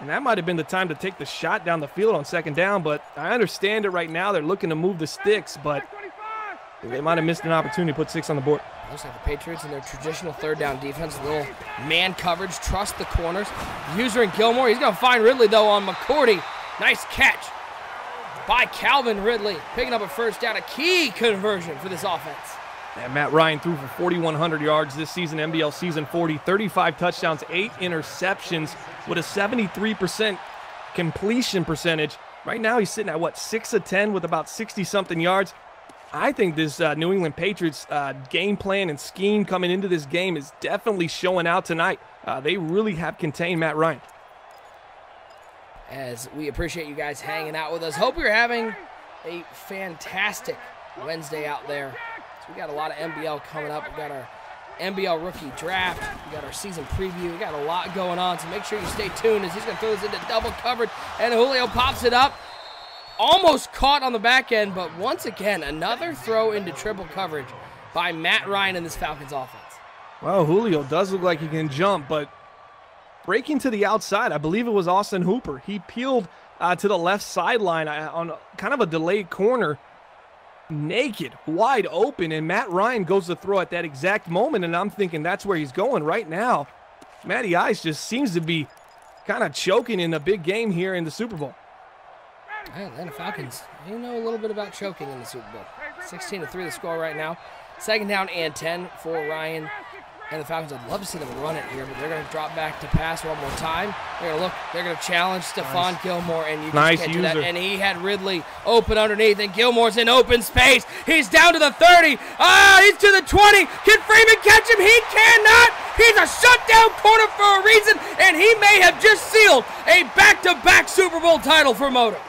and that might have been the time to take the shot down the field on 2nd down, but I understand it right now. They're looking to move the sticks, but they might have missed an opportunity to put 6 on the board. Looks like the Patriots in their traditional 3rd down defense, a little man coverage, trust the corners. User and Gilmore, he's going to find Ridley, though, on McCourty. Nice catch by Calvin Ridley, picking up a 1st down, a key conversion for this offense. And Matt Ryan threw for 4,100 yards this season, NBL season 40, 35 touchdowns, 8 interceptions with a 73% completion percentage. Right now he's sitting at, what, 6 of 10 with about 60-something yards. I think this New England Patriots game plan and scheme coming into this game is definitely showing out tonight. They really have contained Matt Ryan. As we appreciate you guys hanging out with us. Hope you're having a fantastic Wednesday out there. So we got a lot of NBL coming up. We got our NBL rookie draft. We got our season preview. We got a lot going on, so make sure you stay tuned as he's going to throw this into double coverage. And Julio pops it up. Almost caught on the back end, but once again, another throw into triple coverage by Matt Ryan in this Falcons offense. Well, Julio does look like he can jump, but breaking to the outside, I believe it was Austin Hooper. He peeled to the left sideline on kind of a delayed corner, naked, wide open, and Matt Ryan goes to throw at that exact moment, and I'm thinking that's where he's going right now. Matty Ice just seems to be kind of choking in a big game here in the Super Bowl. Atlanta Falcons, you know a little bit about choking in the Super Bowl. 16-3 the score right now. 2nd down and 10 for Ryan and the Falcons. I'd love to see them run it here, but they're going to drop back to pass one more time. They're going to look. They're going to challenge Stephon Gilmore, and you nice can't user. do that. And he had Ridley open underneath, and Gilmore's in open space. He's down to the 30. He's to the 20. Can Freeman catch him? He cannot. He's a shutdown corner for a reason, and he may have just sealed a back-to-back Super Bowl title for Moto.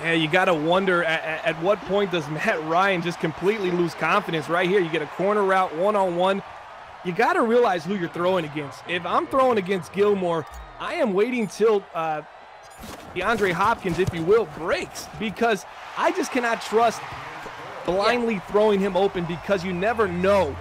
Yeah, you got to wonder at what point does Matt Ryan just completely lose confidence. Right here, you get a corner route, one-on-one. You got to realize who you're throwing against. If I'm throwing against Gilmore, I am waiting till DeAndre Hopkins, if you will, breaks, because I just cannot trust blindly throwing him open, because you never know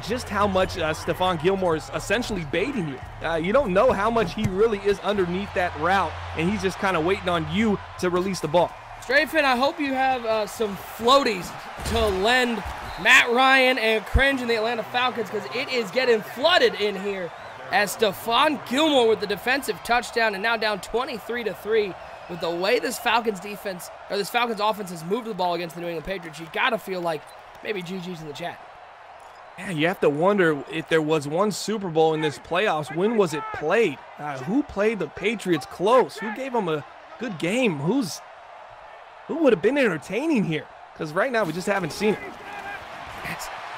just how much Stephon Gilmore is essentially baiting you. You don't know how much he really is underneath that route, and he's just kind of waiting on you to release the ball. Strayfin, I hope you have some floaties to lend Matt Ryan and Cringe and the Atlanta Falcons, because it is getting flooded in here as Stephon Gilmore with the defensive touchdown, and now down 23-3. With the way this Falcons defense, or this Falcons offense has moved the ball against the New England Patriots, you gotta feel like maybe GG's in the chat. Yeah, you have to wonder if there was one Super Bowl in this playoffs, when was it played? Who played the Patriots close? Who gave them a good game? Who would have been entertaining here? Because right now we just haven't seen it.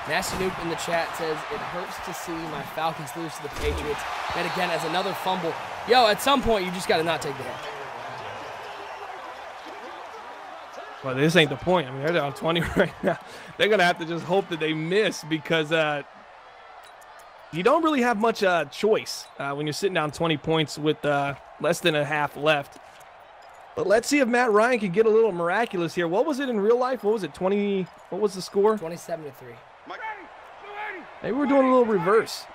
Nasty Noop in the chat says, it hurts to see my Falcons lose to the Patriots. And again, as another fumble. Yo, at some point, you just got to not take the hit. Well, this ain't the point. I mean, they're down 20 right now. They're going to have to just hope that they miss because you don't really have much choice when you're sitting down 20 points with less than a half left. But let's see if Matt Ryan can get a little miraculous here. What was it in real life? What was it, 20? What was the score? 27-3. Maybe we're doing a little reverse.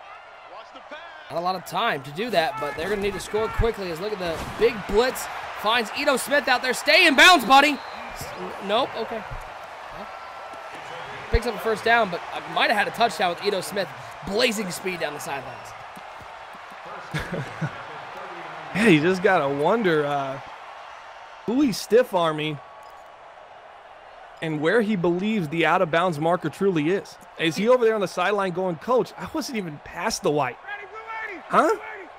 Not a lot of time to do that, but they're going to need to score quickly. As look at the big blitz. Finds Ito Smith out there. Stay in bounds, buddy. Nope, okay. Well, picks up a first down, but I might have had a touchdown with Ito Smith blazing speed down the sidelines. Yeah, you just got to wonder who he's stiff-arming and where he believes the out-of-bounds marker truly is. Is he over there on the sideline going, Coach, I wasn't even past the white. Huh?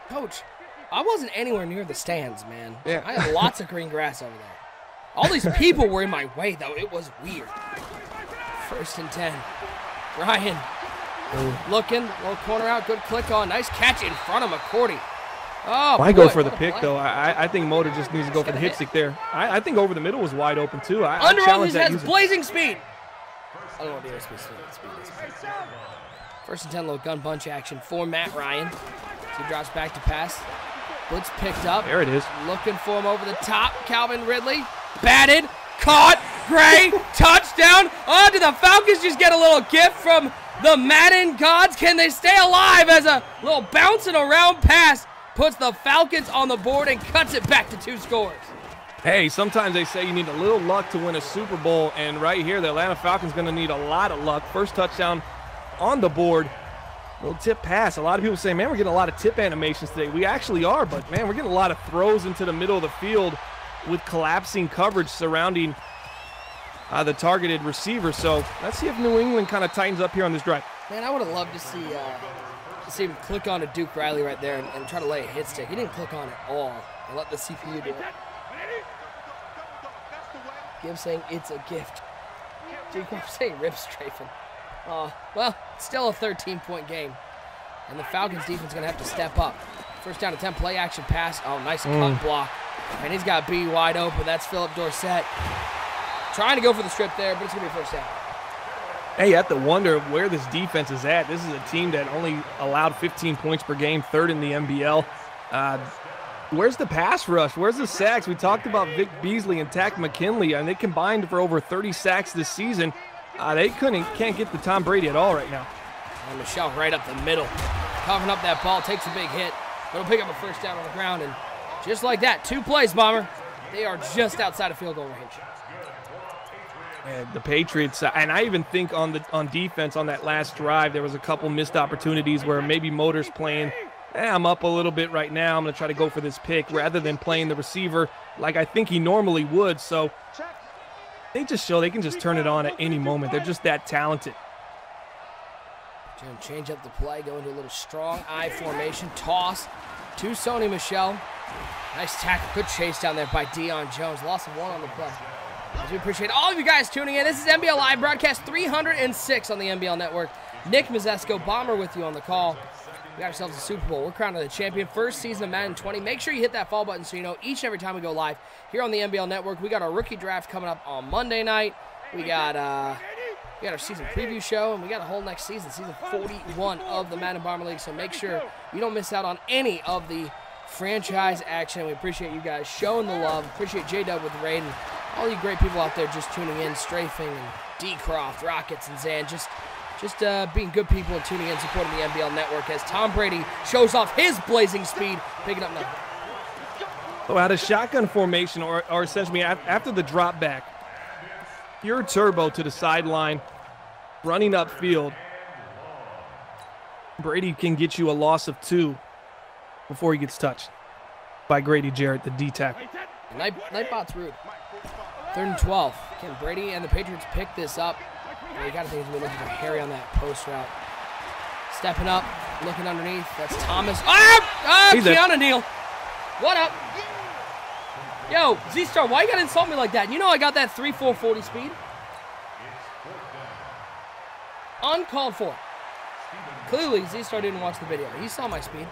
Coach, I wasn't anywhere near the stands, man. Yeah. I had lots of green grass over there. All these people were in my way, though. It was weird. 1st and 10. Ryan looking, little corner out, good click on. Nice catch in front of McCourty. Oh, Why boy, go for the what a pick, play. though? I think Motor just needs to go for the hit stick there. I think over the middle was wide open, too. I Under challenge Others that has usage. blazing speed. I don't want to do speed. 1st and 10, little gun bunch action for Matt Ryan. He drops back to pass. Blitz picked up. There it is. Looking for him over the top. Calvin Ridley. Batted. Caught. Gray. Touchdown. Oh, did the Falcons just get a little gift from the Madden gods? Can they stay alive as a little bouncing around pass puts the Falcons on the board and cuts it back to 2 scores? Hey, sometimes they say you need a little luck to win a Super Bowl, and right here, the Atlanta Falcons going to need a lot of luck. First touchdown on the board. Little tip pass. A lot of people say, man, we're getting a lot of tip animations today. We actually are, but, man, we're getting a lot of throws into the middle of the field with collapsing coverage surrounding the targeted receiver. So let's see if New England kind of tightens up here on this drive. Man, I would have loved to see him click on to Duke Riley right there and try to lay a hit stick. He didn't click on at all and let the CPU do it. Gibbs saying it's a gift. Duke saying rip strafing. Well, it's still a 13-point game. And the Falcons defense is going to have to step up. 1st down attempt, play action pass. Oh, nice cut block. And he's got B wide open. That's Philip Dorsett. Trying to go for the strip there, but it's going to be a 1st down. Hey, you have to wonder where this defense is at. This is a team that only allowed 15 points per game, 3rd in the NBL. Where's the pass rush? Where's the sacks? We talked about Vic Beasley and Tack McKinley, and they combined for over 30 sacks this season. They can't get to Tom Brady at all right now. And Michelle right up the middle. Covering up that ball, takes a big hit. But it'll pick up a 1st down on the ground, and just like that, 2 plays, Bomber. They are just outside of field goal range. And the Patriots, and I even think on defense on that last drive, there was a couple missed opportunities where maybe Motor's playing, I'm up a little bit right now, I'm going to try to go for this pick, rather than playing the receiver like I think he normally would. So they just show they can just turn it on at any moment. They're just that talented. Change up the play, go into a little strong I formation, toss to Sony Michel. Nice tackle, good chase down there by Deion Jones. Loss of 1 on the play. As we appreciate all of you guys tuning in. This is NBL Live, broadcast 306 on the NBL Network. Nick Mazesco, Bomber with you on the call. We got ourselves a Super Bowl. We're crowning the champion. 1st season of Madden 20. Make sure you hit that follow button so you know each and every time we go live here on the NBL Network. We got our rookie draft coming up on Monday night. We got our season preview show, and we got a whole next season, season 41 of the Madden Bomber League. So make sure you don't miss out on any of the franchise action. We appreciate you guys showing the love. Appreciate J-Dub with the raid, and all you great people out there just tuning in, Strafing and D-Croft, Rockets, and Zan, just being good people and tuning in, supporting the NBL Network as Tom Brady shows off his blazing speed, picking up nothing. So out of shotgun formation, or essentially after the drop back, pure turbo to the sideline, running upfield, Brady can get you a loss of 2 before he gets touched by Grady Jarrett, the D-tackle. Nightbot's rude. 3rd and 12. Can Brady and the Patriots pick this up? Well, you got to think he's going to be looking for Harry on that post route. Stepping up, looking underneath. That's Thomas. Keanu Neal. What up? Yo, Z-Star, why you got to insult me like that? You know I got that 3.440 speed. Uncalled for. Clearly, Z-Star didn't watch the video. He saw my speed.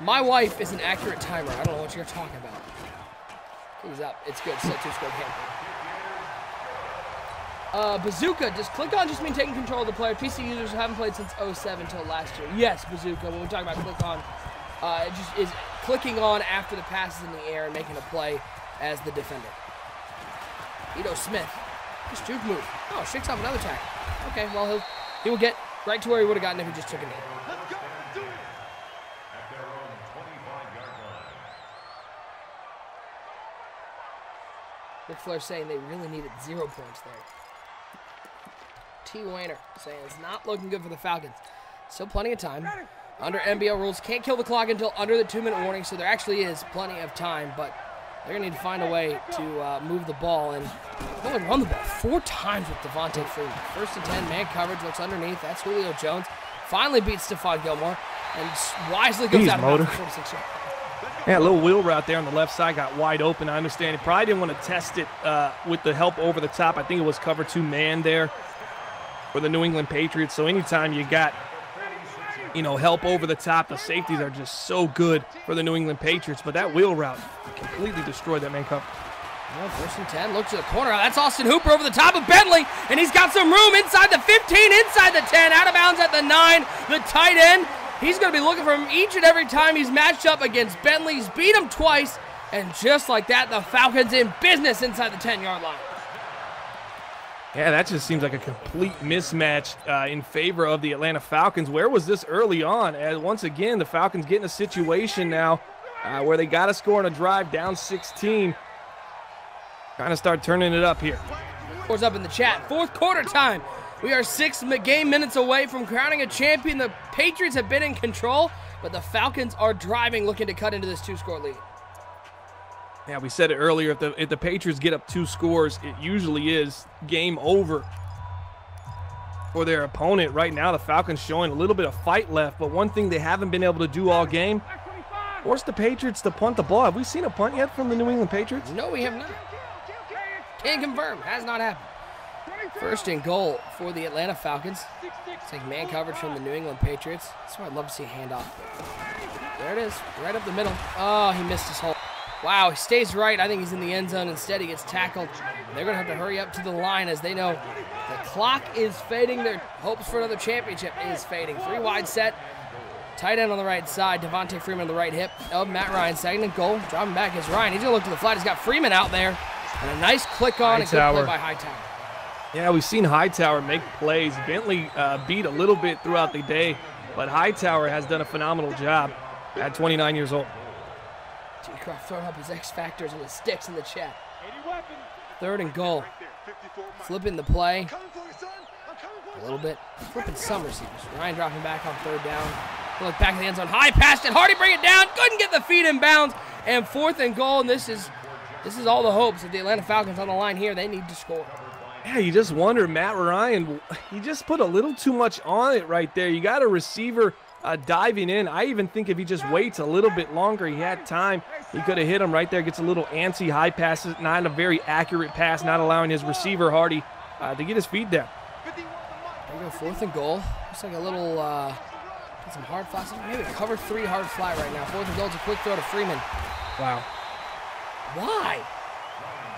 My wife is an accurate timer. I don't know what you're talking about. He's up. It's good. Set 2-score game. Bazooka, just mean taking control of the player. PC users haven't played since 07 until last year. Yes, Bazooka, when we talk about click on, it just is clicking on after the pass is in the air and making a play as the defender. Ito Smith, just juke move. Oh, shakes off another tackle. Okay, well, he will get right to where he would have gotten if he just took a knee. Ric Flair saying they really needed 0 points there. T. Wayner saying it's not looking good for the Falcons. Still plenty of time. Under NBL rules, can't kill the clock until under the 2-minute warning, so there actually is plenty of time, but they're going to need to find a way to move the ball and really run the ball 4 times with Devontae Freeman. 1st and 10, man coverage, looks underneath. That's Julio Jones. Finally beats Stephon Gilmore and wisely goes out of bounds for 46 yards. Yeah, a little wheel route there on the left side got wide open. I understand. He probably didn't want to test it with the help over the top. I think it was cover 2 man there for the New England Patriots. So anytime you got, help over the top, the safeties are just so good for the New England Patriots. But that wheel route completely destroyed that man cover. Well, 1st and 10, look to the corner. That's Austin Hooper over the top of Bentley, and he's got some room inside the 15, inside the 10, out of bounds at the 9, the tight end. He's going to be looking for him each and every time he's matched up against Bentley. He's beat him twice, and just like that, the Falcons in business inside the 10-yard line. Yeah, that just seems like a complete mismatch in favor of the Atlanta Falcons. Where was this early on? As once again, the Falcons get in a situation now where they got to score on a drive down 16. Trying to start turning it up here. Scores up in the chat. 4th quarter time. We are 6 game minutes away from crowning a champion. The Patriots have been in control, but the Falcons are driving, looking to cut into this 2-score lead. Yeah, we said it earlier. If the Patriots get up 2 scores, it usually is game over for their opponent. Right now, the Falcons showing a little bit of fight left, but one thing they haven't been able to do all game, force the Patriots to punt the ball. Have we seen a punt yet from the New England Patriots? No, we have not. Can confirm. Has not happened. 1st and goal for the Atlanta Falcons. Take man coverage from the New England Patriots. That's why I'd love to see a handoff. There it is, right up the middle. Oh, he missed his hole. Wow, he stays right. I think he's in the end zone. Instead, he gets tackled. They're going to have to hurry up to the line as they know the clock is fading. Their hopes for another championship is fading. 3 wide set. Tight end on the right side. Devontae Freeman on the right hip of Matt Ryan. 2nd and goal. Dropping back is Ryan. He's going to look to the flat. He's got Freeman out there. And a nice click on and good play by Hightower. Yeah, we've seen Hightower make plays. Bentley beat a little bit throughout the day, but Hightower has done a phenomenal job at 29 years old. T-Croft throwing up his X factors and his sticks in the chat. 3rd and goal. Flipping the play a little bit. Flipping some receivers. Ryan dropping back on 3rd down. Look back in the end zone. High passed it. Hardy bring it down. Couldn't get the feet in bounds. And 4th and goal. And this is all the hopes of the Atlanta Falcons on the line here. They need to score. Yeah, you just wonder, Matt Ryan, he just put a little too much on it right there. You got a receiver diving in. I even think if he just waits a little bit longer, he had time, he could have hit him right there. Gets a little antsy, high passes, not a very accurate pass, not allowing his receiver, Hardy, to get his feet down. There we go, 4th and goal. Looks like a little, some hard flat. Maybe cover 3 hard flat right now. 4th and goal, it's a quick throw to Freeman. Wow. Why?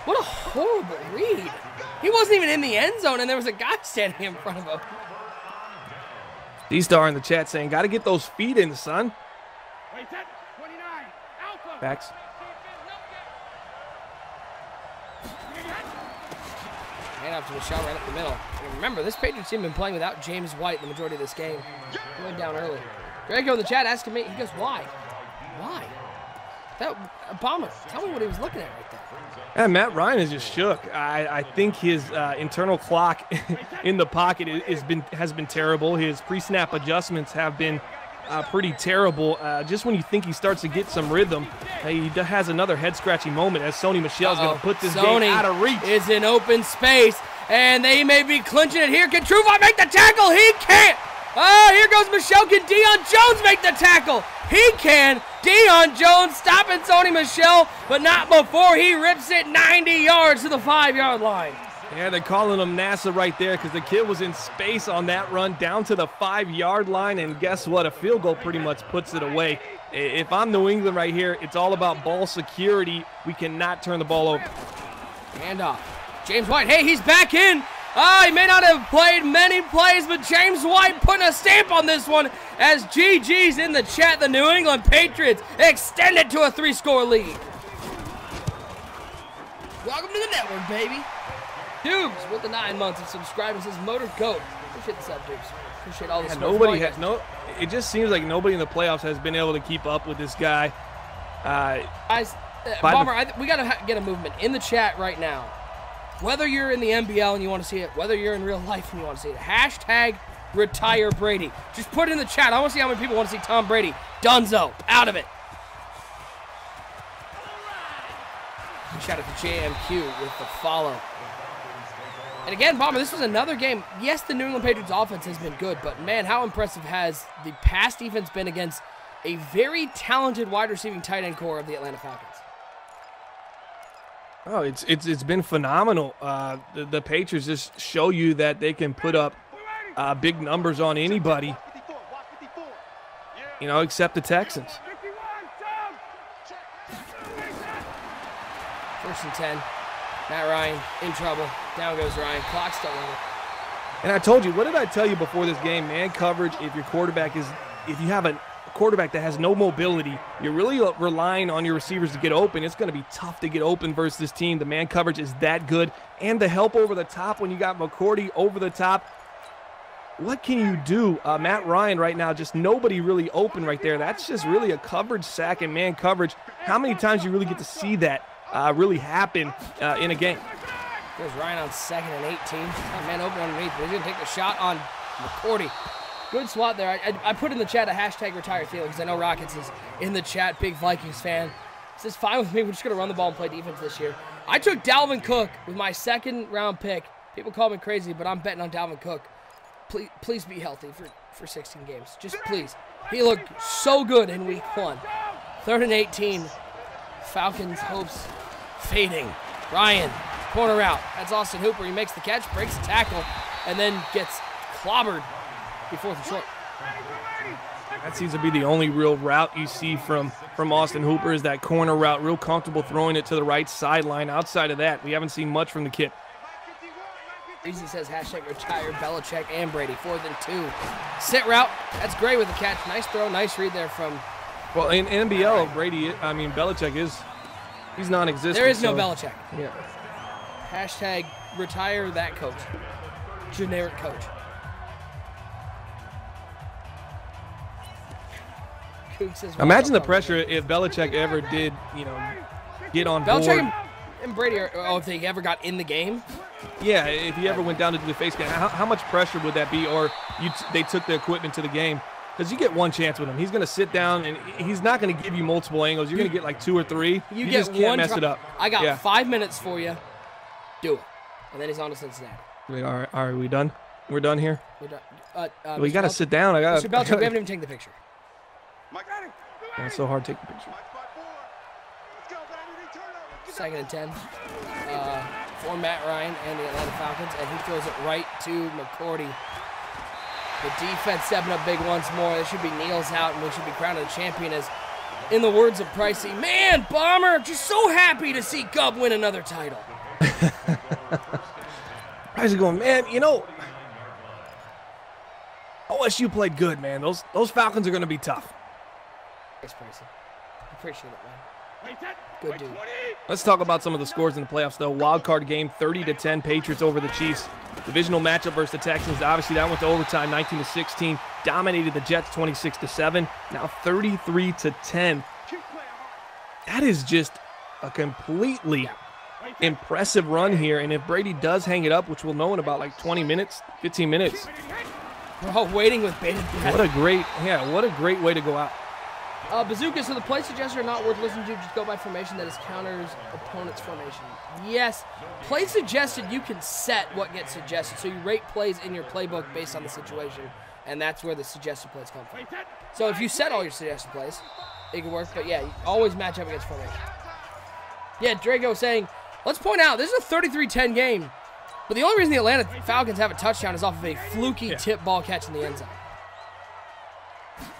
What a horrible read. He wasn't even in the end zone, and there was a guy standing in front of him. D-Star in the chat saying, got to get those feet in, son. Backs. Hand off to Michelle right up the middle. And remember, this Patriots team has been playing without James White the majority of this game. He went down early. Draco in the chat asking me, he goes, why? Why? That bomber, tell me what he was looking at right there. Yeah, Matt Ryan is just shook. I think his internal clock in the pocket has been terrible. His pre-snap adjustments have been pretty terrible. Just when you think he starts to get some rhythm, he has another head-scratching moment as Sony Michel's going to put this game out of reach. Is in open space, and they may be clinching it here. Can Trufant make the tackle? He can't. Oh, here goes Michel. Can Deion Jones make the tackle? He can. Deion Jones stopping Sony Michel, but not before he rips it 90 yards to the 5-yard line. Yeah, they're calling him NASA right there because the kid was in space on that run down to the 5-yard line, and guess what? A field goal pretty much puts it away. If I'm New England right here, it's all about ball security. We cannot turn the ball over. Handoff. James White, hey, he's back in. He may not have played many plays, but James White putting a stamp on this one as GG's in the chat. The New England Patriots extend it to a 3-score lead. Welcome to the network, baby. Dubes with the 9 months of subscribing says Motor Goat. Appreciate the sub, Dubes. Appreciate all the support. It just seems like nobody in the playoffs has been able to keep up with this guy. Guys, Bomber, we got to get a movement in the chat right now. Whether you're in the NBL and you want to see it, whether you're in real life and you want to see it, hashtag retire Brady. Just put it in the chat. I want to see how many people want to see Tom Brady. Dunzo, out of it. Shout out to JMQ with the follow. And again, Bomber, this was another game. Yes, the New England Patriots offense has been good, but man, how impressive has the pass defense been against a very talented wide receiving tight end core of the Atlanta Falcons? Oh, it's been phenomenal. The Patriots just show you that they can put up big numbers on anybody, you know, except the Texans. 1st and 10. Matt Ryan in trouble. Down goes Ryan. Clock still running. And I told you, what did I tell you before this game? Man coverage, if you have a quarterback that has no mobility, you're really relying on your receivers to get open. It's going to be tough to get open versus this team. The man coverage is that good. And the help over the top when you got McCourty over the top. What can you do? Matt Ryan right now, just nobody really open right there. That's just really a coverage sack and man coverage. How many times you really get to see that really happen in a game? There's Ryan on 2nd and 18. That man open underneath, but he's going to take the shot on McCourty. Good swat there. I put in the chat a hashtag retire Thielen because I know Rockets is in the chat, big Vikings fan. This is fine with me. We're just going to run the ball and play defense this year. I took Dalvin Cook with my 2nd round pick. People call me crazy, but I'm betting on Dalvin Cook. Please be healthy for 16 games. Just please. He looked so good in week 1. 3rd and 18. Falcons' hopes fading. Ryan, corner route. That's Austin Hooper. He makes the catch, breaks the tackle, and then gets clobbered before the short. That seems to be the only real route you see from Austin Hooper is that corner route. Real comfortable throwing it to the right sideline. Outside of that, we haven't seen much from the kid. Easy says hashtag retire Belichick and Brady. 4th and 2. Sit route. That's great with the catch. Nice throw. Nice read there from. Well, in NBL, Belichick he's non-existent. There is no Belichick. Yeah. Hashtag retire that coach. Generic coach. Imagine the pressure if Belichick ever did, get on board. Belichick and Brady, if they ever got in the game? Yeah, if he ever went down to do the face game, how much pressure would that be? Or they took the equipment to the game? Because you get one chance with him. He's going to sit down, and he's not going to give you multiple angles. You're going to get like 2 or 3. You just can't mess it up. I got 5 minutes for you. Do it. And then he's on to Cincinnati. All right, we done? We're done here? We're done. We got to sit down. Mr. Belichick, we haven't even taken the picture. It's so hard to take the picture. 2nd and 10 for Matt Ryan and the Atlanta Falcons, and he throws it right to McCourty. The defense stepping up big once more. It should be Neal's out, and we should be crowning the champion as, in the words of Pricey, man, Bomber, just so happy to see Gub win another title. Pricey going, man, OSU played good, man. Those Falcons are going to be tough. Thanks, Pricey. Appreciate it, man. Good dude. Let's talk about some of the scores in the playoffs, though. Wild card game, 30-10, Patriots over the Chiefs. Divisional matchup versus the Texans. Obviously, that went to overtime, 19-16. Dominated the Jets, 26-7. Now 33-10. That is just a completely impressive run here. And if Brady does hang it up, which we'll know in about like 20 minutes, 15 minutes, We're all waiting with bated breath. What a great way to go out. Bazooka, so the play suggestions are not worth listening to. Just go by formation that is counters opponent's formation. Yes, play suggested, you can set what gets suggested. So you rate plays in your playbook based on the situation, and that's where the suggested plays come from. So if you set all your suggested plays, it can work. But yeah, you always match up against formation. Yeah, Drago saying, let's point out, this is a 33-10 game. But the only reason the Atlanta Falcons have a touchdown is off of a fluky tip ball catch in the end zone.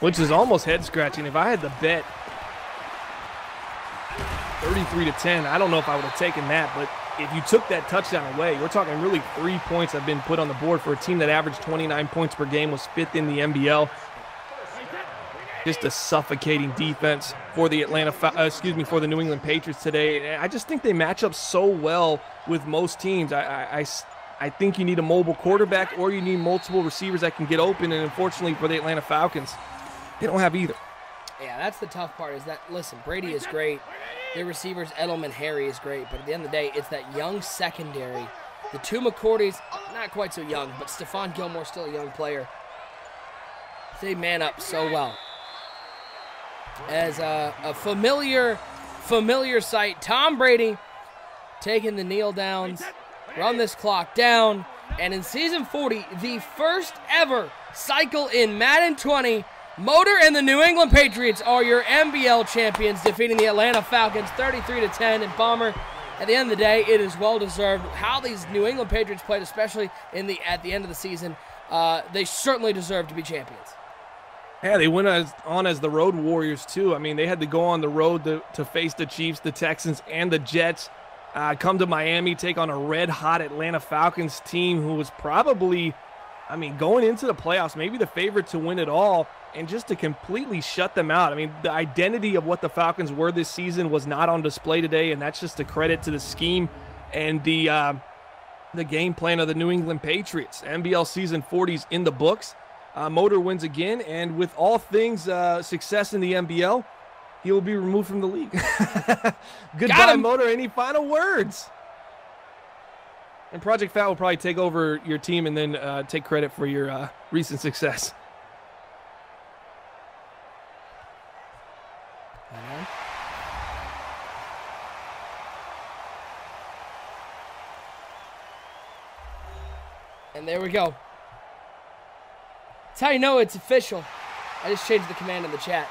Which is almost head-scratching. If I had to bet 33-10, I don't know if I would have taken that. But if you took that touchdown away, we're talking really 3 points have been put on the board for a team that averaged 29 points per game, was 5th in the NBL. Just a suffocating defense for the for the New England Patriots today. I just think they match up so well with most teams. I think you need a mobile quarterback or you need multiple receivers that can get open, and unfortunately for the Atlanta Falcons, they don't have either. Yeah, that's the tough part is that, listen, Brady is great. Their receivers, Edelman, Harry is great, but at the end of the day, it's that young secondary. The two McCourties, not quite so young, but Stephon Gilmore still a young player. They man up so well. As a familiar sight, Tom Brady taking the kneel downs, run this clock down, and in season 40, the first ever cycle in Madden 20, Motor and the New England Patriots are your NBL champions, defeating the Atlanta Falcons 33-10. And Bomber, at the end of the day, it is well deserved. How these New England Patriots played, especially at the end of the season, they certainly deserve to be champions. Yeah, they went on as the road warriors too. I mean, they had to go on the road to face the Chiefs, the Texans, and the Jets. Come to Miami, take on a red-hot Atlanta Falcons team who was probably, I mean, going into the playoffs, maybe the favorite to win it all, and just to completely shut them out. I mean, the identity of what the Falcons were this season was not on display today, and that's just a credit to the scheme and the game plan of the New England Patriots. NBL season 40's in the books. Motor wins again, and with all things success in the NBL, he will be removed from the league. Goodbye, Motor. Any final words? And Project Fat will probably take over your team and then take credit for your recent success. And there we go. That's how you know it's official. I just changed the command in the chat.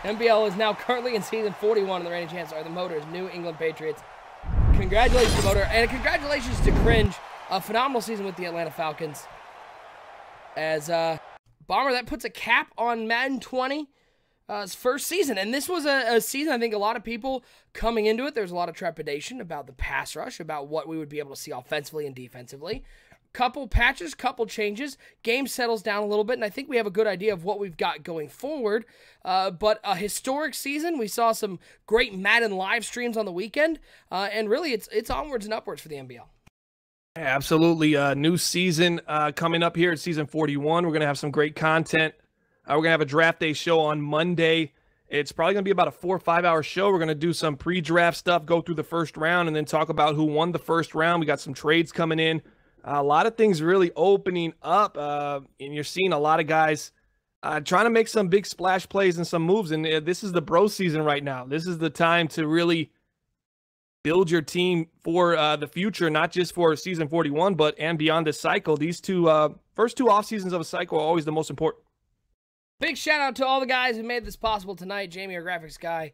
NBL is now currently in season 41, and the reigning champs are the Motors, New England Patriots. Congratulations to Motor, and congratulations to Cringe. A phenomenal season with the Atlanta Falcons. As Bomber, that puts a cap on Madden 20's first season. And this was a season, I think a lot of people coming into it, there's a lot of trepidation about the pass rush, about what we would be able to see offensively and defensively. Couple patches, couple changes, game settles down a little bit, and I think we have a good idea of what we've got going forward. But a historic season. We saw some great Madden live streams on the weekend, and really it's onwards and upwards for the NBL. Absolutely. New season coming up here at season 41. We're going to have some great content. We're going to have a draft day show on Monday. It's probably going to be about a 4 or 5 hour show. We're going to do some pre-draft stuff, go through the first round, and then talk about who won the first round. We got some trades coming in. A lot of things really opening up, and you're seeing a lot of guys trying to make some big splash plays and some moves, and this is the bro season right now. This is the time to really build your team for the future, not just for season 41, but and beyond this cycle. These first two off seasons of a cycle are always the most important. Big shout out to all the guys who made this possible tonight. Jamie, our graphics guy,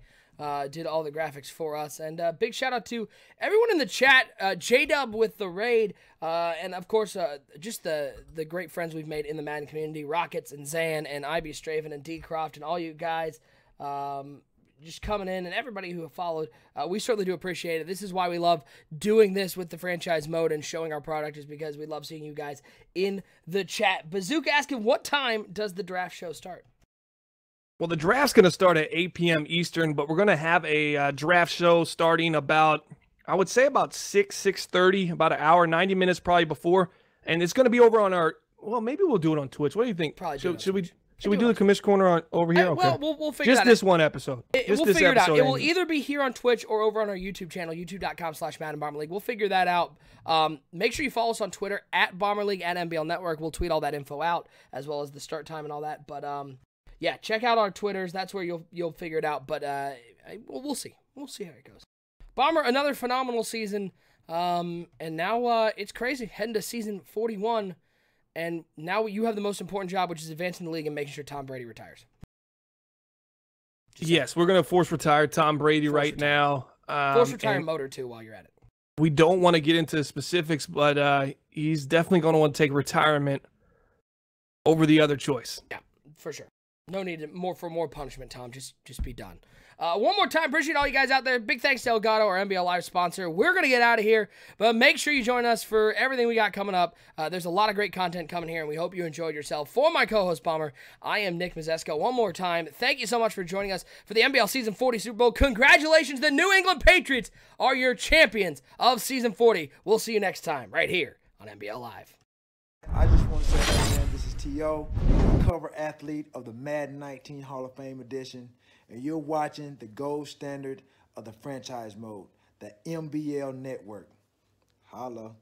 did all the graphics for us. And big shout out to everyone in the chat, J-Dub with the raid, and of course, just the great friends we've made in the Madden community, Rockets and Zan and IB Straven and D Croft and all you guys just coming in, and everybody who have followed. We certainly do appreciate it. This is why we love doing this with the franchise mode and showing our product, is because we love seeing you guys in the chat. Bazooka asking, what time does the draft show start? Well, the draft's going to start at 8 p.m. Eastern, but we're going to have a draft show starting about, I would say about 6:30, about an hour, 90 minutes probably before. And it's going to be over on our, well, maybe we'll do it on Twitch. What do you think? Probably should we? Should we do the commission corner over here? Okay. Well, we'll figure just that this out. one episode. We'll figure it out. It will either be here on Twitch or over on our YouTube channel, youtube.com/MaddenBomberLeague. We'll figure that out. Make sure you follow us on Twitter at BomberLeague at NBL Network. We'll tweet all that info out as well as the start time and all that. But yeah, check out our Twitters. That's where you'll figure it out. But we'll see. We'll see how it goes. Bomber, another phenomenal season. And now it's crazy heading to season 41. And now you have the most important job, which is advancing the league and making sure Tom Brady retires. Yes, we're going to force retire Tom Brady now. Force retire Motor, too, while you're at it. We don't want to get into specifics, but he's definitely going to want to take retirement over the other choice. Yeah, for sure. No need for more punishment, Tom. Just be done. One more time, appreciate all you guys out there. Big thanks to Elgato, our NBL Live sponsor. We're going to get out of here, but make sure you join us for everything we got coming up. There's a lot of great content coming here, and we hope you enjoyed yourself. For my co-host, Bomber, I am Nick Mazesco. One more time, thank you so much for joining us for the NBL Season 40 Super Bowl. Congratulations, the New England Patriots are your champions of Season 40. We'll see you next time right here on NBL Live. I just want to say, hey man, this is T.O., cover athlete of the Madden 19 Hall of Fame edition, and you're watching the gold standard of the franchise mode, the MBL Network. Holla.